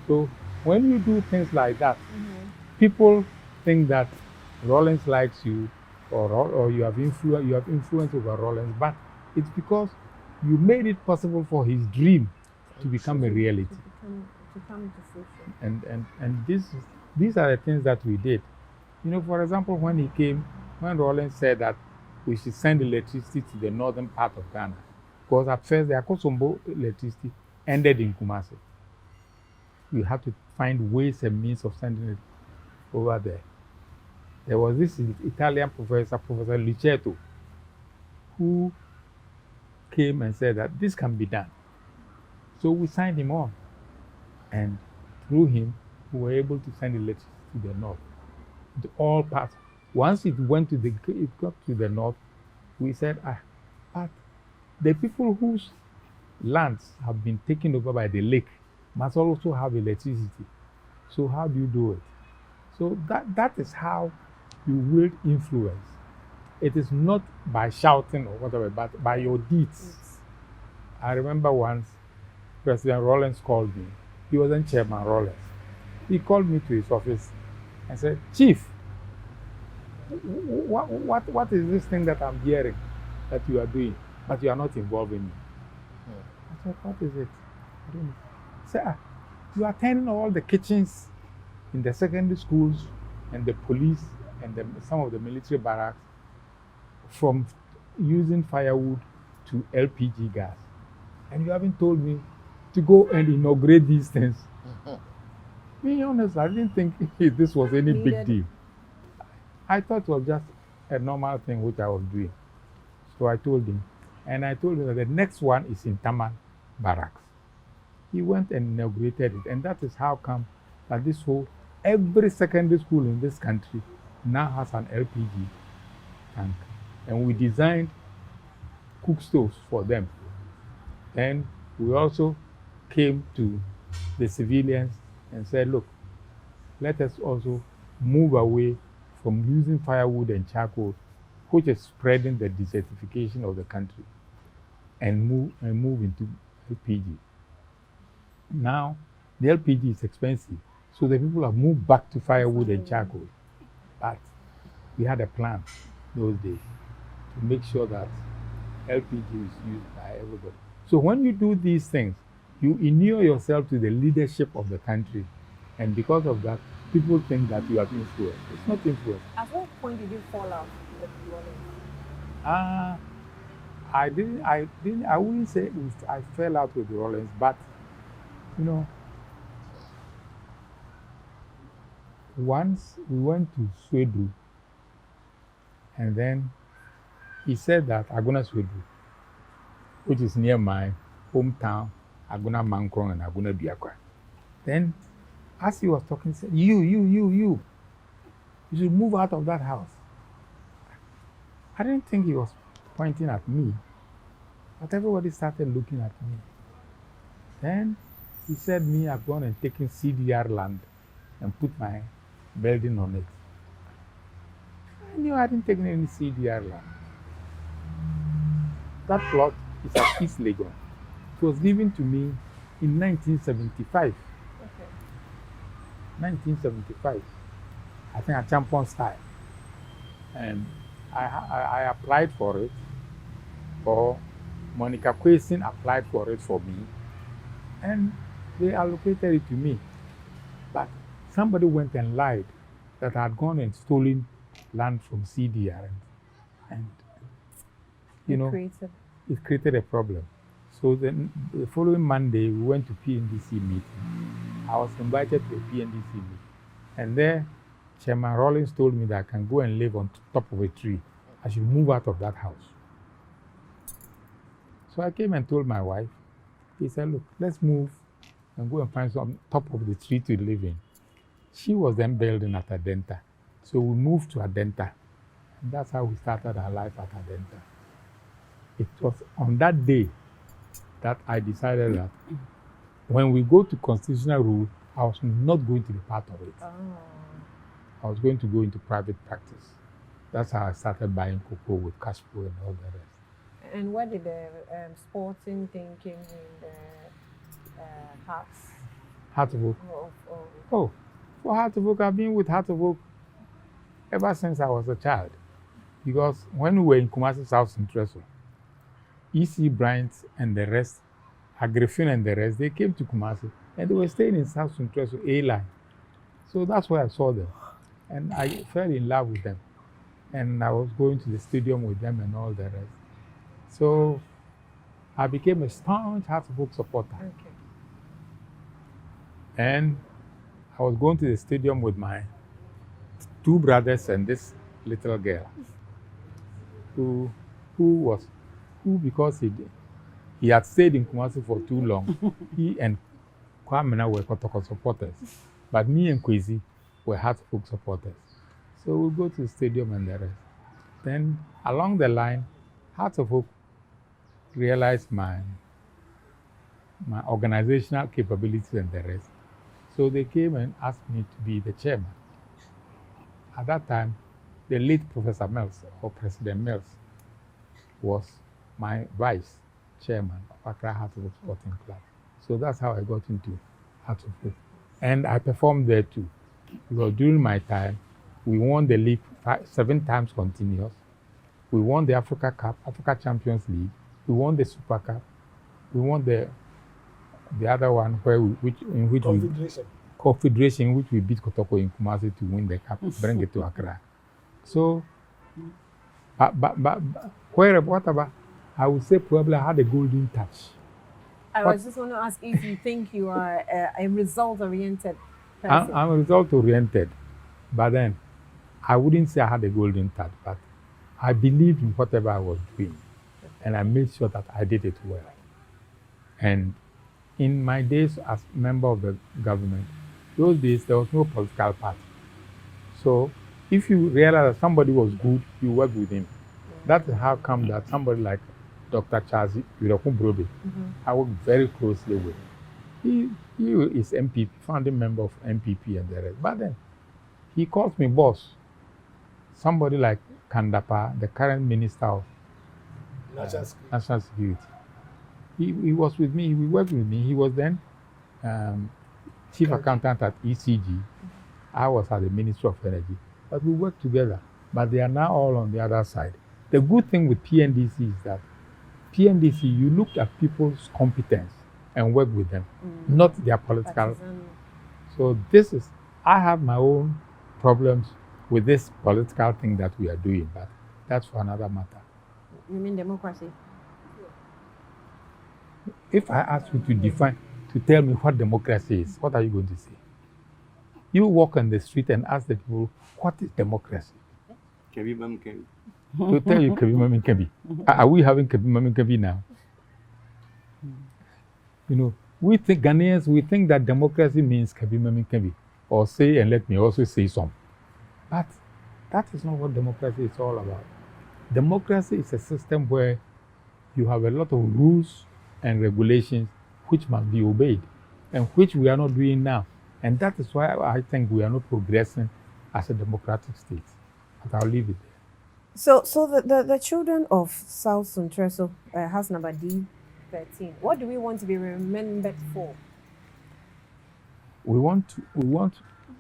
S7: So when you do things like that, people think that Rawlings likes you, or you have influence over Rawlings, but it's because you made it possible for his dream to become a reality.
S1: To come to fruition.
S7: And these are the things that we did. You know, for example, when Rawlings said that we should send electricity to the northern part of Ghana, because at first the Akosombo electricity ended in Kumasi. We had to find ways and means of sending it over there. There was this Italian professor, Professor Licetto, who came and said that this can be done. So we signed him on. And through him, we were able to send electricity to the north, to all parts. Once it got to the north, we said, but the people whose lands have been taken over by the lake must also have electricity. So how do you do it? So that is how you wield influence. It is not by shouting or whatever, but by your deeds. I remember once President Rawlings called me. He wasn't Chairman Rawlings. He called me to his office and said, Chief, what is this thing that I'm hearing that you are doing, but you are not involving me? I said, what is it? I don't know. He said, you are turning all the kitchens in the secondary schools and the police and some of the military barracks from using firewood to LPG gas. And you haven't told me to go and inaugurate these things. Being honest, I didn't think this was any big deal. I thought it was just a normal thing which I was doing. So I told him. And I told him that the next one is in Taman Barracks. He went and inaugurated it. And that is how come that every secondary school in this country now has an LPG tank. And we designed cook stoves for them. And we also came to the civilians and said, look, let us also move away from using firewood and charcoal, which is spreading the desertification of the country, and move into LPG. Now, the LPG is expensive, so the people have moved back to firewood and charcoal. But we had a plan those days to make sure that LPG is used by everybody. So when you do these things, you inure yourself to the leadership of the country. And because of that, people think that you have influence. It's not influence.
S1: At what point did you fall out with Rawlings?
S7: I wouldn't say I fell out with Rawlings, but, once we went to Suntresu, and then he said that Aguna Suntresu, which is near my hometown, Aguna Mankrong and Aguna Biakwa. Then, as he was talking, he said, you should move out of that house. I didn't think he was pointing at me, but everybody started looking at me. Then he said I've gone and taken CDR land and put my building on it. I knew I hadn't taken any CDR land. That plot is at East Legon. It was given to me in 1975. 1975. I think at Champion style. And I applied for it, or Monica Quason applied for it for me, and they allocated it to me. But somebody went and lied that I had gone and stolen land from CDR, and it created a problem. So then the following Monday, we went to PNDC meeting. I was invited to a PNDC meeting, and there Chairman Rawlings told me that I can go and live on top of a tree. I should move out of that house. So I came and told my wife. He said, look, let's move and go and find some top of the tree to live in. She was then building at Adenta. So we moved to Adenta. And that's how we started our life at Adenta. It was on that day that I decided that when we go to constitutional rule, I was not going to be part of it. I was going to go into private practice. That's how I started buying cocoa with cash flow and all the rest.
S1: And where did the sporting thinking in the Heart
S7: of Oak. Oh, for Heart of Oak, I've been with Heart of Oak ever since I was a child. Because when we were in Kumasi, South Suntresu, E.C. Bryant and the rest, Griffin and the rest, they came to Kumasi and they were staying in South Suntresu A-line. So that's where I saw them. And I fell in love with them. And I was going to the stadium with them and all the rest. So I became a staunch Heart of Oak supporter.
S1: Okay.
S7: And I was going to the stadium with my two brothers and this little girl who because he had stayed in Kumasi for too long, he and Kwame and I were Kotoko supporters. But me and Kwesi were Heart of Oak supporters. So we go to the stadium and the rest. Then along the line, Heart of Oak realized my organizational capabilities and the rest. So they came and asked me to be the chairman. At that time, the late Professor Mills, or President Mills, was my vice chairman of Accra Heart of Oak Sporting Club. So that's how I got into Heart of Oak. And I performed there too. Because during my time, we won the league 7 times continuous. We won the Africa Cup, Africa Champions League. We won the Super Cup. We won the other one in which Confederation, which we beat Kotoko in Kumasi to win the cup, bring it to Accra. So, whatever, I would say probably I had a golden touch.
S1: I was just going to ask if you think you are a result-oriented person.
S7: I'm result-oriented, but then I wouldn't say I had a golden touch, but I believed in whatever I was doing, and I made sure that I did it well. And in my days as member of the government, those days there was no political party. So if you realize that somebody was good, you work with him. That's how come that somebody like Dr. Charles Yurakumbrobe, I work very closely with. He is MPP, founding member of MPP and the rest. But then he calls me boss. Somebody like Kandapa, the current minister of National Security. He was with me, he worked with me. He was then chief accountant at ECG. I was at the Ministry of Energy. But we worked together. But they are now all on the other side. The good thing with PNDC is that PNDC, you look at people's competence and work with them, not their political. So I have my own problems with this political thing that we are doing, but that's for another matter.
S1: You mean democracy?
S7: If I ask you to tell me what democracy is, what are you going to say? You walk on the street and ask the people, what is democracy? To tell you Kebi Mami Kebi. Are we having Kebi Mami Kebi now? You know, Ghanaians, we think that democracy means Kebi Mami Kebi. Or say, and let me also say some. But that is not what democracy is all about. Democracy is a system where you have a lot of rules and regulations which must be obeyed, and which we are not doing now. And that is why I think we are not progressing as a democratic state. But I'll leave it there.
S1: So the children of South Suntresu, house number D13, what do we want to be remembered for?
S7: We want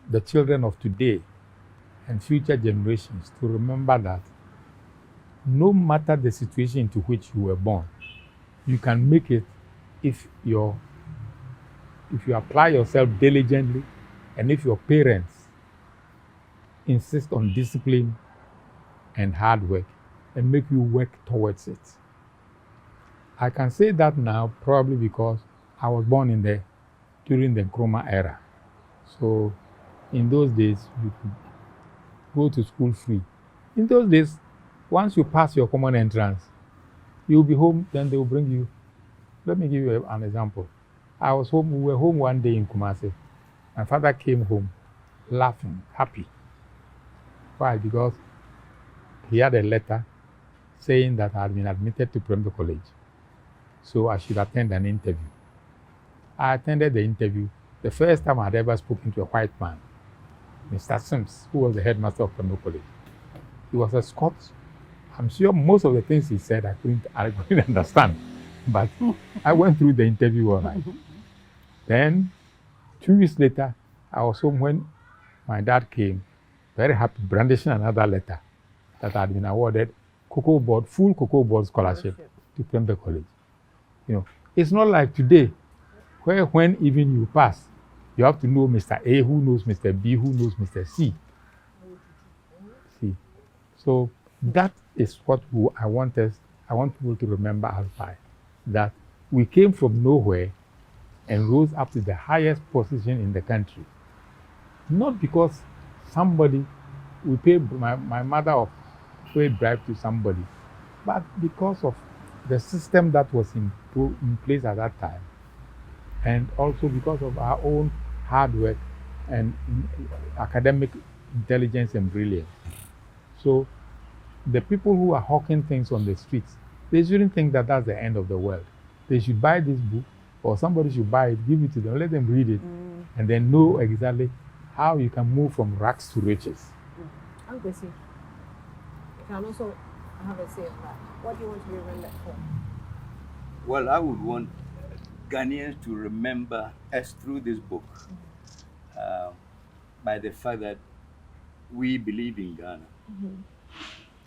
S7: the children of today and future generations to remember that no matter the situation into which you were born, you can make it if you apply yourself diligently, and if your parents insist on discipline and hard work and make you work towards it. I can say that now probably because I was born during the Nkrumah era. So in those days, you could go to school free. In those days, once you pass your common entrance, you'll be home, then they will bring you. Let me give you an example. We were home one day in Kumasi. My father came home laughing, happy. Why? Because he had a letter saying that I had been admitted to Parental College. So I should attend an interview. I attended the interview. The first time I had ever spoken to a white man, Mr. Sims, who was the headmaster of Parental College. He was a Scot. I'm sure most of the things he said I couldn't understand. But I went through the interview all right. Then, 2 weeks later, I was home when my dad came, very happy, brandishing another letter that I had been awarded full Cocoa Board scholarship to Parental College. You know, it's not like today, where when even you pass, you have to know Mr. A, who knows Mr. B, who knows Mr. C. See, so that is what I want people to remember us by, that we came from nowhere and rose up to the highest position in the country. Not because we paid my mother paid bribe to somebody, but because of the system that was in place at that time. and also because of our own hard work and academic intelligence and brilliance. So the people who are hawking things on the streets, they shouldn't think that that's the end of the world. They should buy this book, or somebody should buy it, give it to them, let them read it, and then know exactly how you can move from rags to riches.
S1: I'm busy. You can also have a say on that. What do you want to be remembered for?
S3: Well, I would want Ghanaians to remember us through this book by the fact that we believe in Ghana.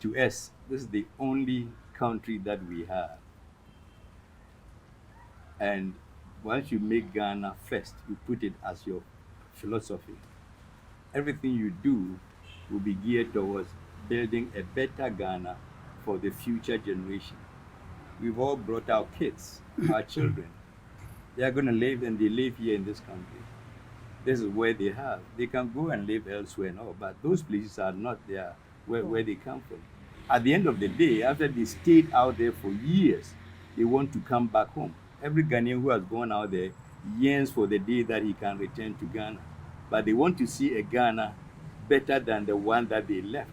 S3: To us, this is the only country that we have. And once you make Ghana first, you put it as your philosophy, everything you do will be geared towards building a better Ghana for the future generation. We've all brought our kids, our children. They are going to live, and they live here in this country. This is where they have. They can go and live elsewhere and all, but those places are not there where they come from. At the end of the day, after they stayed out there for years, they want to come back home. Every Ghanaian who has gone out there yearns for the day that he can return to Ghana. But they want to see a Ghana better than the one that they left.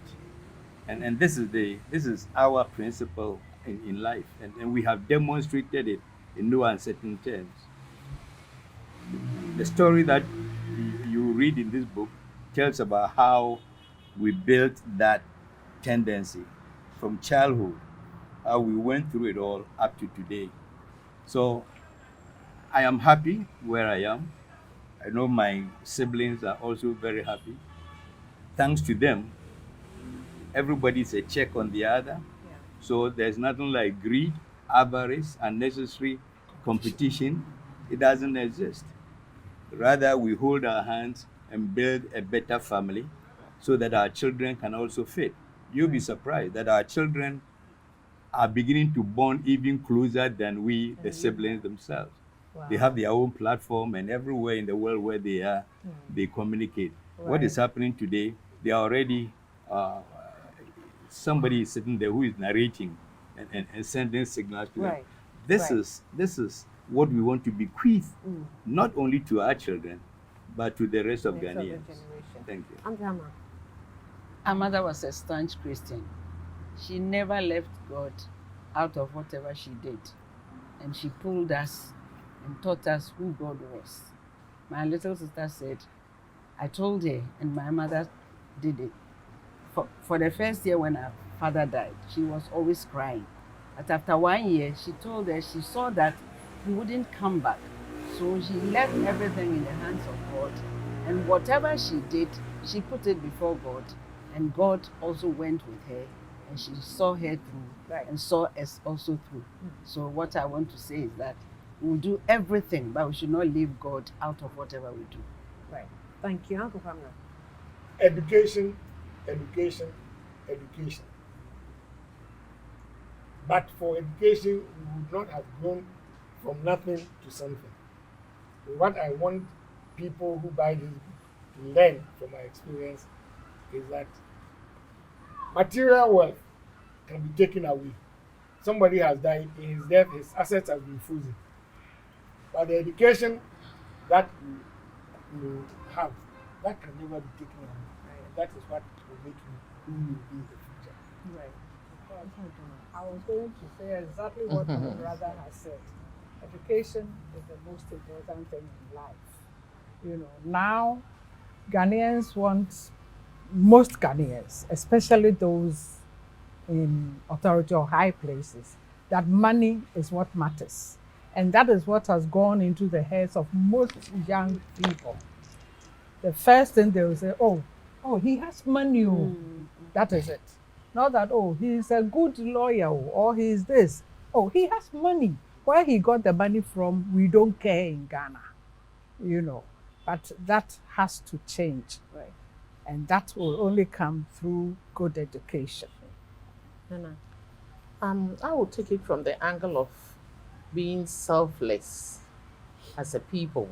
S3: And this is our principle in life. And we have demonstrated it in no uncertain terms. The story that you read in this book tells about how we built that tendency from childhood, how we went through it all up to today. So I am happy where I am. I know my siblings are also very happy. Thanks to them, everybody's a check on the other. So there's nothing like greed, avarice, unnecessary competition. It doesn't exist. Rather, we hold our hands and build a better family so that our children can also fit. You'll be surprised that our children are beginning to bond even closer than we, the siblings themselves. Wow. They have their own platform, and everywhere in the world where they are, they communicate. Right. What is happening today, they are already, somebody is sitting there who is narrating and sending signals to them. This is what we want to bequeath, not only to our children, but to the rest of Ghanaians. Thank you.
S1: Andrama.
S2: Our mother was a staunch Christian. She never left God out of whatever she did. And she pulled us and taught us who God was. My little sister said, I told her, and my mother did it. For the first year when her father died, she was always crying. But after 1 year, she told her she saw that he wouldn't come back. So she left everything in the hands of God. And whatever she did, she put it before God. And God also went with her. And she saw her through and saw us also through. So what I want to say is that we'll do everything, but we should not leave God out of whatever we do.
S1: Right. Thank you, Uncle Pamela.
S4: Education, education, education. But for education, we would not have grown from nothing to something. So what I want people who buy this book to learn from my experience is that material wealth can be taken away. Somebody has died, in his death, his assets have been frozen. But the education that you have, that can never be taken away. That is what will make you who you be in the future.
S5: Right. I was going to say exactly what my brother has said. Education is the most important thing in life. You know, now Ghanaians want, most Ghanaians, especially those in authority or high places, that money is what matters. And that is what has gone into the heads of most young people. The first thing they will say, oh, he has money. That is it. Not that, he's a good lawyer or he's this. He has money. Where he got the money from, we don't care in Ghana. You know, but that has to change.
S1: Right.
S5: And that will only come through good education.
S1: Nana.
S8: I will take it from the angle of being selfless as a people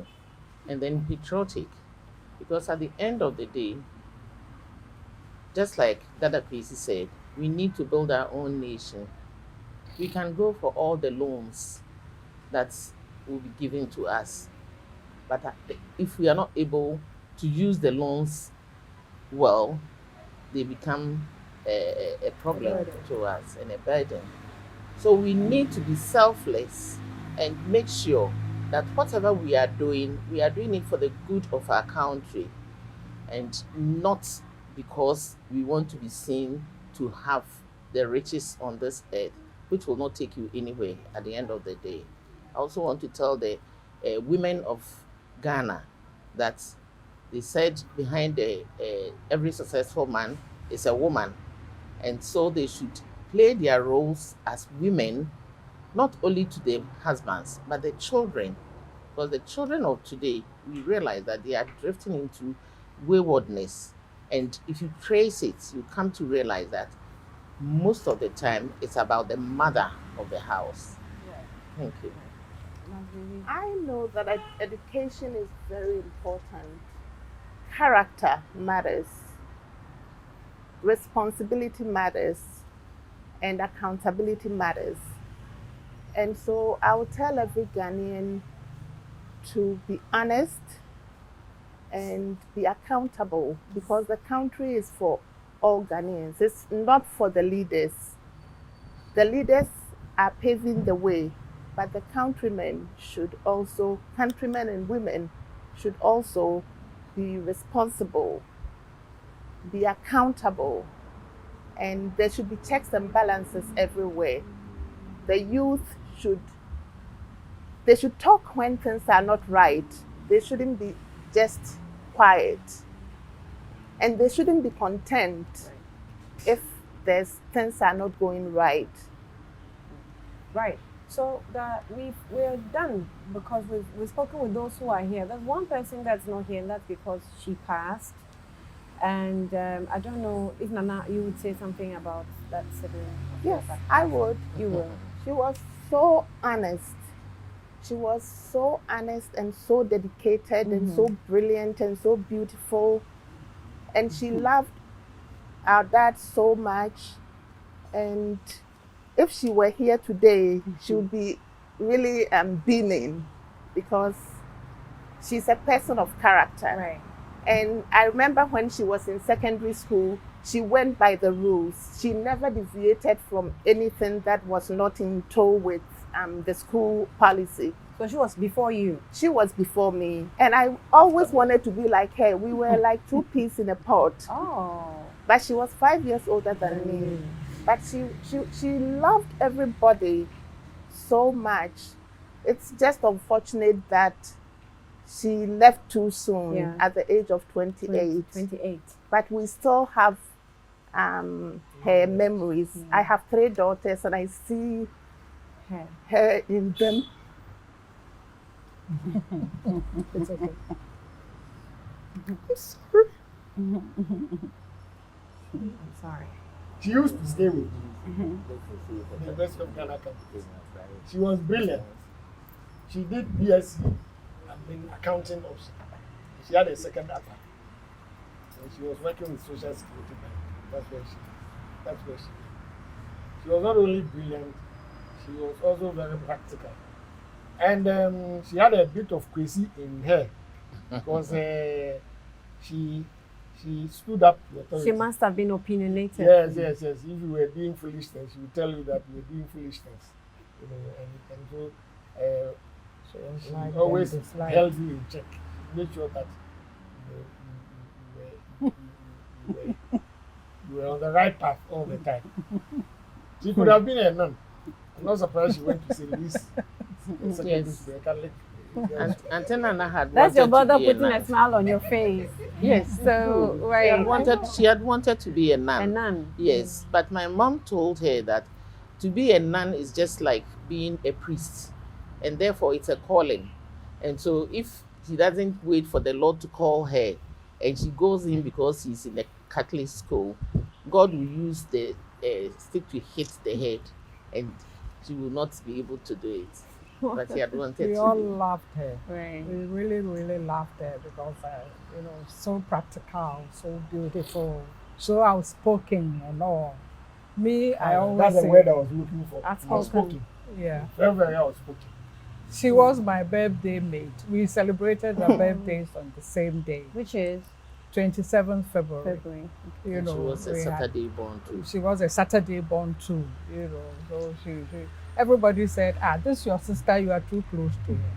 S8: and then patriotic. Because at the end of the day, just like D13 said, we need to build our own nation. We can go for all the loans that will be given to us, But if we are not able to use the loans well, they become a problem to us and a burden. So we need to be selfless and make sure that whatever we are doing it for the good of our country, and not because we want to be seen to have the riches on this earth, which will not take you anywhere at the end of the day. I also want to tell the women of Ghana that they said behind every successful man is a woman. And so they should play their roles as women, not only to their husbands, but the children. Because the children of today, we realize that they are drifting into waywardness. And if you trace it, you come to realize that most of the time it's about the mother of the house. Thank you.
S6: I know that education is very important. Character matters. Responsibility matters. And accountability matters. And so I would tell every Ghanaian to be honest and be accountable, because the country is for all Ghanaians. It's not for the leaders. The leaders are paving the way, but the countrymen and women should also be responsible, be accountable, and there should be checks and balances everywhere. The youth should talk when things are not right. They shouldn't be just quiet. And they shouldn't be content if things are not going right.
S1: Right. So we're done, because we've spoken with those who are here. There's one person that's not here, and that's because she passed. And I don't know if Nana, you would say something about that sibling.
S6: Yes, I would.
S1: You will.
S6: She was so honest. She was so honest and so dedicated and so brilliant and so beautiful. And she loved our dad so much. And if she were here today, she would be really beaming, because she's a person of character.
S1: Right.
S6: And I remember when she was in secondary school, she went by the rules. She never deviated from anything that was not in tow with the school policy.
S1: So she was before you?
S6: She was before me. And I always wanted to be like her. We were like two peas in a pod.
S1: Oh.
S6: But she was 5 years older than me. But she loved everybody so much. It's just unfortunate that she left too soon at the age of 28.
S1: 28.
S6: But we still have her memories. I have 3 daughters, and I see her in them.
S1: It's okay.
S6: I'm sorry.
S1: I'm sorry.
S4: She used to stay with me. The University of Ghana campus. She was brilliant. She did BSc in accounting officer. She had a second upper. And she was working with Social Security Bank. That's where she. She was not only brilliant, she was also very practical. And she had a bit of crazy in her, because she stood up to authority.
S1: She must have been opinionated.
S4: Yes. If you were doing foolishness, she would tell you that you were doing foolishness. You know, and so she always held you in check. Make sure that you were on the right path all the time. She could have been a nun. I'm not surprised she went to St. Louis.
S8: Yes. Auntie Nana had
S1: That's your
S8: wanted
S1: brother
S8: to be a
S1: putting a
S8: nun.
S1: smile on your face.
S8: Yes.
S1: So,
S8: She had wanted to be a nun.
S1: A nun.
S8: Yes. But my mom told her that to be a nun is just like being a priest, and therefore it's a calling. And so if she doesn't wait for the Lord to call her, and she goes in because she's in a Catholic school, God will use the stick to hit the head, and she will not be able to do it. But she had wanted
S5: We
S8: to
S5: all
S8: do.
S5: loved her.
S1: Right.
S5: We really, really loved her because, so practical, so beautiful, so outspoken and all. Me, I always
S4: That's the
S5: say,
S4: word I was looking for.
S1: Outspoken.
S4: Outspoken.
S5: yeah.
S4: Very, very outspoken.
S5: She was my birthday mate. We celebrated our birthdays on the same day,
S1: Which is
S5: 27th February.
S1: February.
S5: You
S8: And
S5: know,
S8: she was a
S5: we had-
S8: Saturday born too.
S5: She was a Saturday born too, you know. So everybody said, this your sister, you are too close to her.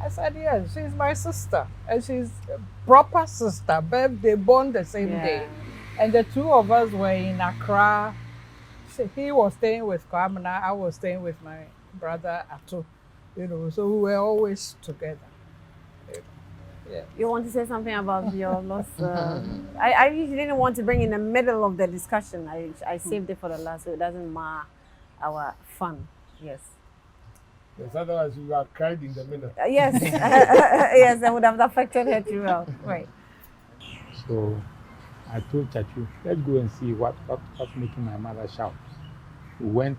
S5: I said, yes, she's my sister. And she's a proper sister, birthday born the same day. And the two of us were in Accra. He was staying with Kwamina, I was staying with my brother Atu. You know, so we were always together. Yeah.
S1: You want to say something about your loss? I usually didn't want to bring in the middle of the discussion. I saved it for the last, so it doesn't mar our fun. Yes.
S4: Yes, otherwise you are cried in the middle.
S1: Yes. Yes, that would have affected her too well. Right.
S7: So I told Chachu, let's go and see what's making my mother shout. We went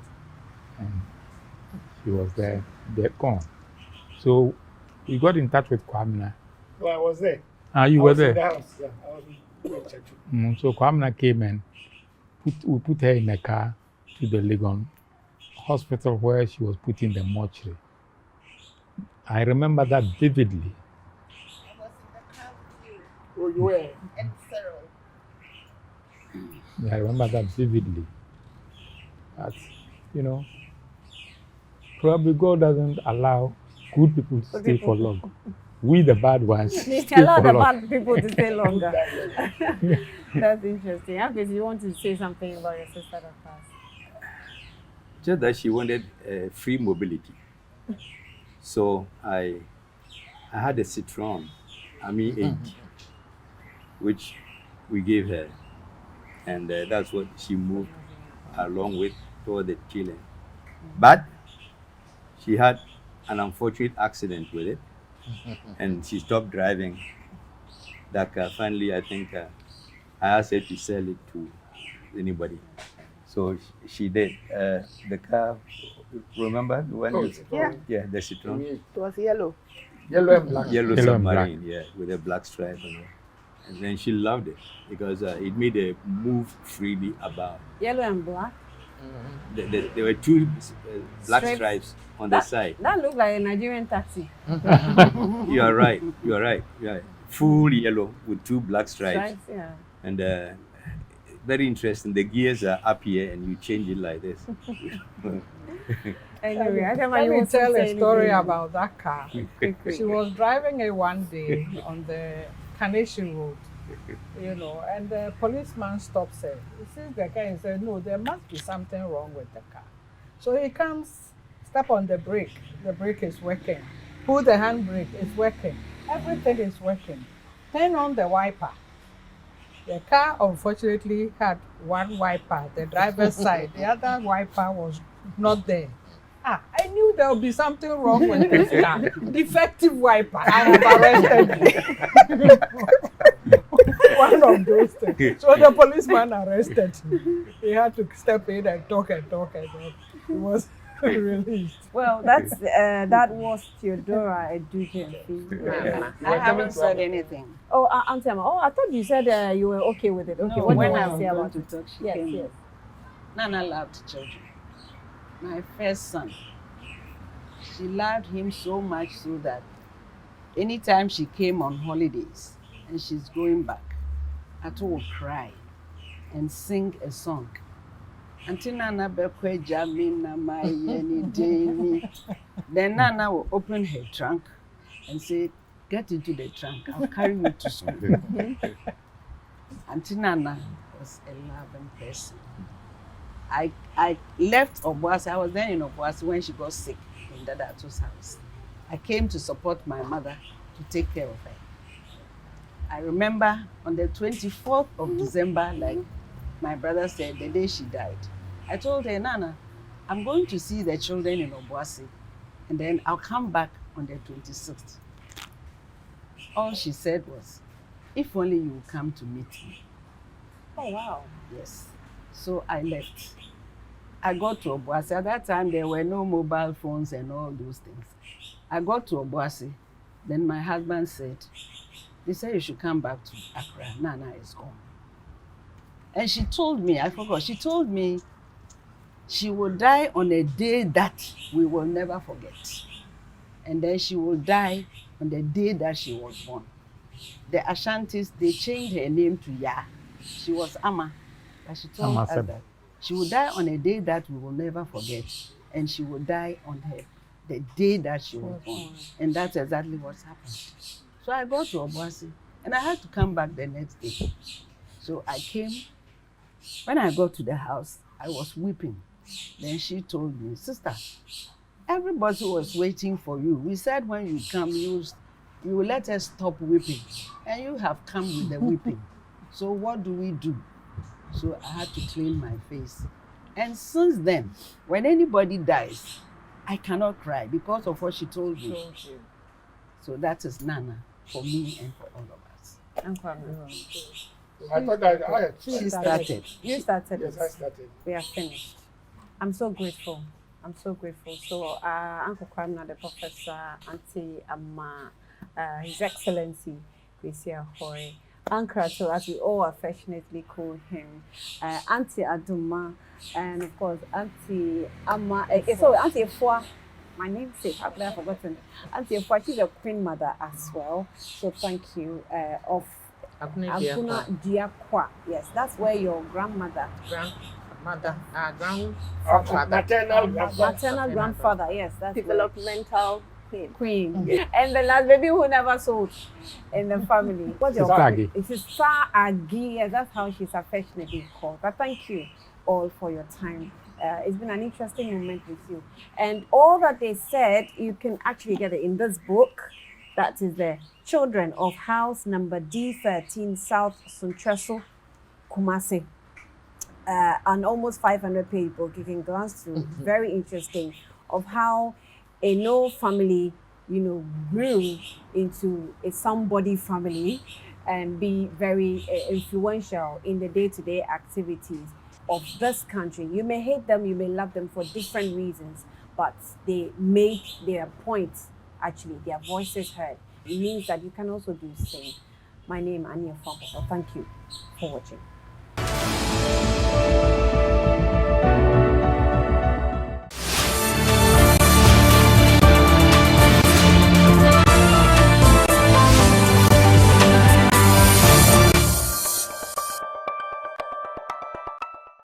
S7: and she was there, dead gone. So we got in touch with Kwamina.
S4: No, I was there.
S7: You
S4: I
S7: were
S4: was
S7: there?
S4: in the house. Yeah, I was in Chachu.
S7: So Kwamina came and we put her in a car to the Legon hospital where she was put in the mortuary. I remember that vividly.
S6: I was in the car with you
S4: Oh, you were?
S6: and Cyril.
S7: I remember that vividly. But, you know, probably God doesn't allow good people to stay for long. We, the bad ones, stay
S1: Allow
S7: for
S1: the
S7: long.
S1: bad people to stay longer. That's interesting. Hafiz, you want to say something about your sister that passed?
S3: Just that she wanted free mobility. So I had a Citroen Ami 8, which we gave her. And that's what she moved along with toward the Chile. But she had an unfortunate accident with it. And she stopped driving that car. Finally, I think I asked her to sell it to anybody. So she did. The car, remember the one? Yeah, the Citroen.
S6: It was yellow.
S4: Yellow and black.
S3: Yellow
S7: Yellow and
S3: submarine, yeah, with a black stripe on it. And then she loved it because it made her move freely about.
S1: Yellow and black?
S3: There were two black
S1: Stripes.
S3: stripes on the side.
S1: That looked like a Nigerian taxi.
S3: You are right. Yeah, full yellow with two black stripes.
S1: Stripes, yeah.
S3: And very interesting. The gears are up here, and you change it like this.
S1: Anyway, I don't
S5: Let
S1: you
S5: me
S1: want to
S5: tell
S1: say
S5: a story
S1: anything.
S5: about that car. She was driving it one day on the Kaneshi Road, you know, and the policeman stops her. He sees the car and says, no, there must be something wrong with the car. So he comes, step on the brake is working. Pull the handbrake, it's working. Everything is working. Turn on the wiper. The car unfortunately had one wiper, the driver's side. The other wiper was not there. I knew there would be something wrong with this car. Defective wiper. I have arrested you. One of those things. So the policeman arrested him. He had to step in and talk and he was released.
S1: Well, that was Theodora Adu-Gyamfi.
S2: I haven't said anything.
S1: Oh, Auntie Emma. Oh, I thought you said you were okay with it. Okay,
S2: No,
S1: what do
S2: when
S1: you
S2: I
S1: want to
S2: was
S1: say
S2: going
S1: about
S2: to
S1: it?
S2: talk, she
S1: Yes,
S2: came
S1: yes.
S2: in. Nana loved children. My first son. She loved him so much so that anytime she came on holidays and she's going back, Atu would cry and sing a song. Until Nana Bekwe Jamina Mayeni Deni. Then Nana will open her trunk and say, get into the trunk, I'll carry you to school. Until Nana was a loving person. I left Obuasi. I was then in Obuasi when she got sick in Dada Atu's house. I came to support my mother to take care of her. I remember on the 24th of December, like my brother said, the day she died, I told her, Nana, I'm going to see the children in Obuasi, and then I'll come back on the 26th. All she said was, if only you will come to meet me.
S1: Oh, wow.
S2: Yes. So I left. I got to Obuasi. At that time, there were no mobile phones and all those things. I got to Obuasi. Then my husband said, they said you should come back to Accra. Nana is gone. And she told me, I forgot, she told me she will die on a day that we will never forget. and then she will die on the day that she was born. The Ashantis, they changed her name to Ya. She was Ama, but she told us that she will die on a day that we will never forget, and she will die on the day that she was born, and that's exactly what's happened. So I got to Obuasi, and I had to come back the next day. So I came. When I got to the house, I was weeping. Then she told me, sister, everybody was waiting for you. We said when you come, you will let us stop weeping. And you have come with the weeping. So what do we do? So I had to clean my face. And since then, when anybody dies, I cannot cry because of what she told me. So that is Nana for me and for all of us.
S4: I thought that
S2: She started.
S1: You started.
S4: Yes, I started.
S1: We are finished. I'm so grateful. I'm so grateful. So, Uncle Kwamna, the professor, Auntie Amma, His Excellency, Kwesi Ahwoi, Uncle, so as we all affectionately call him, Auntie Aduma, and of course, Auntie Amma. Auntie Efua, my namesake, I've never forgotten. Auntie Efua, she's a queen mother as well. So, thank you. Of Aguna Diakwa. Yes, that's where your grandmother. Maternal grandfather, yes, that's
S6: Developmental
S1: queen. And the last baby who never sold in the family. What's your
S7: Agi.
S1: It's Sister Agi. Yes, that's how she's affectionately called. But thank you all for your time. It's been an interesting moment with you. And all that they said, you can actually get it in this book. That is the Children of House number D13, South Suntresu, Kumasi. An almost 500-page book you can glance through. Very interesting of how a no family, grew into a somebody family and be very influential in the day-to-day activities of this country. You may hate them, you may love them for different reasons, but they make their point, actually, their voices heard. It means that you can also do the same. My name is Ania Fampo. Thank you for watching.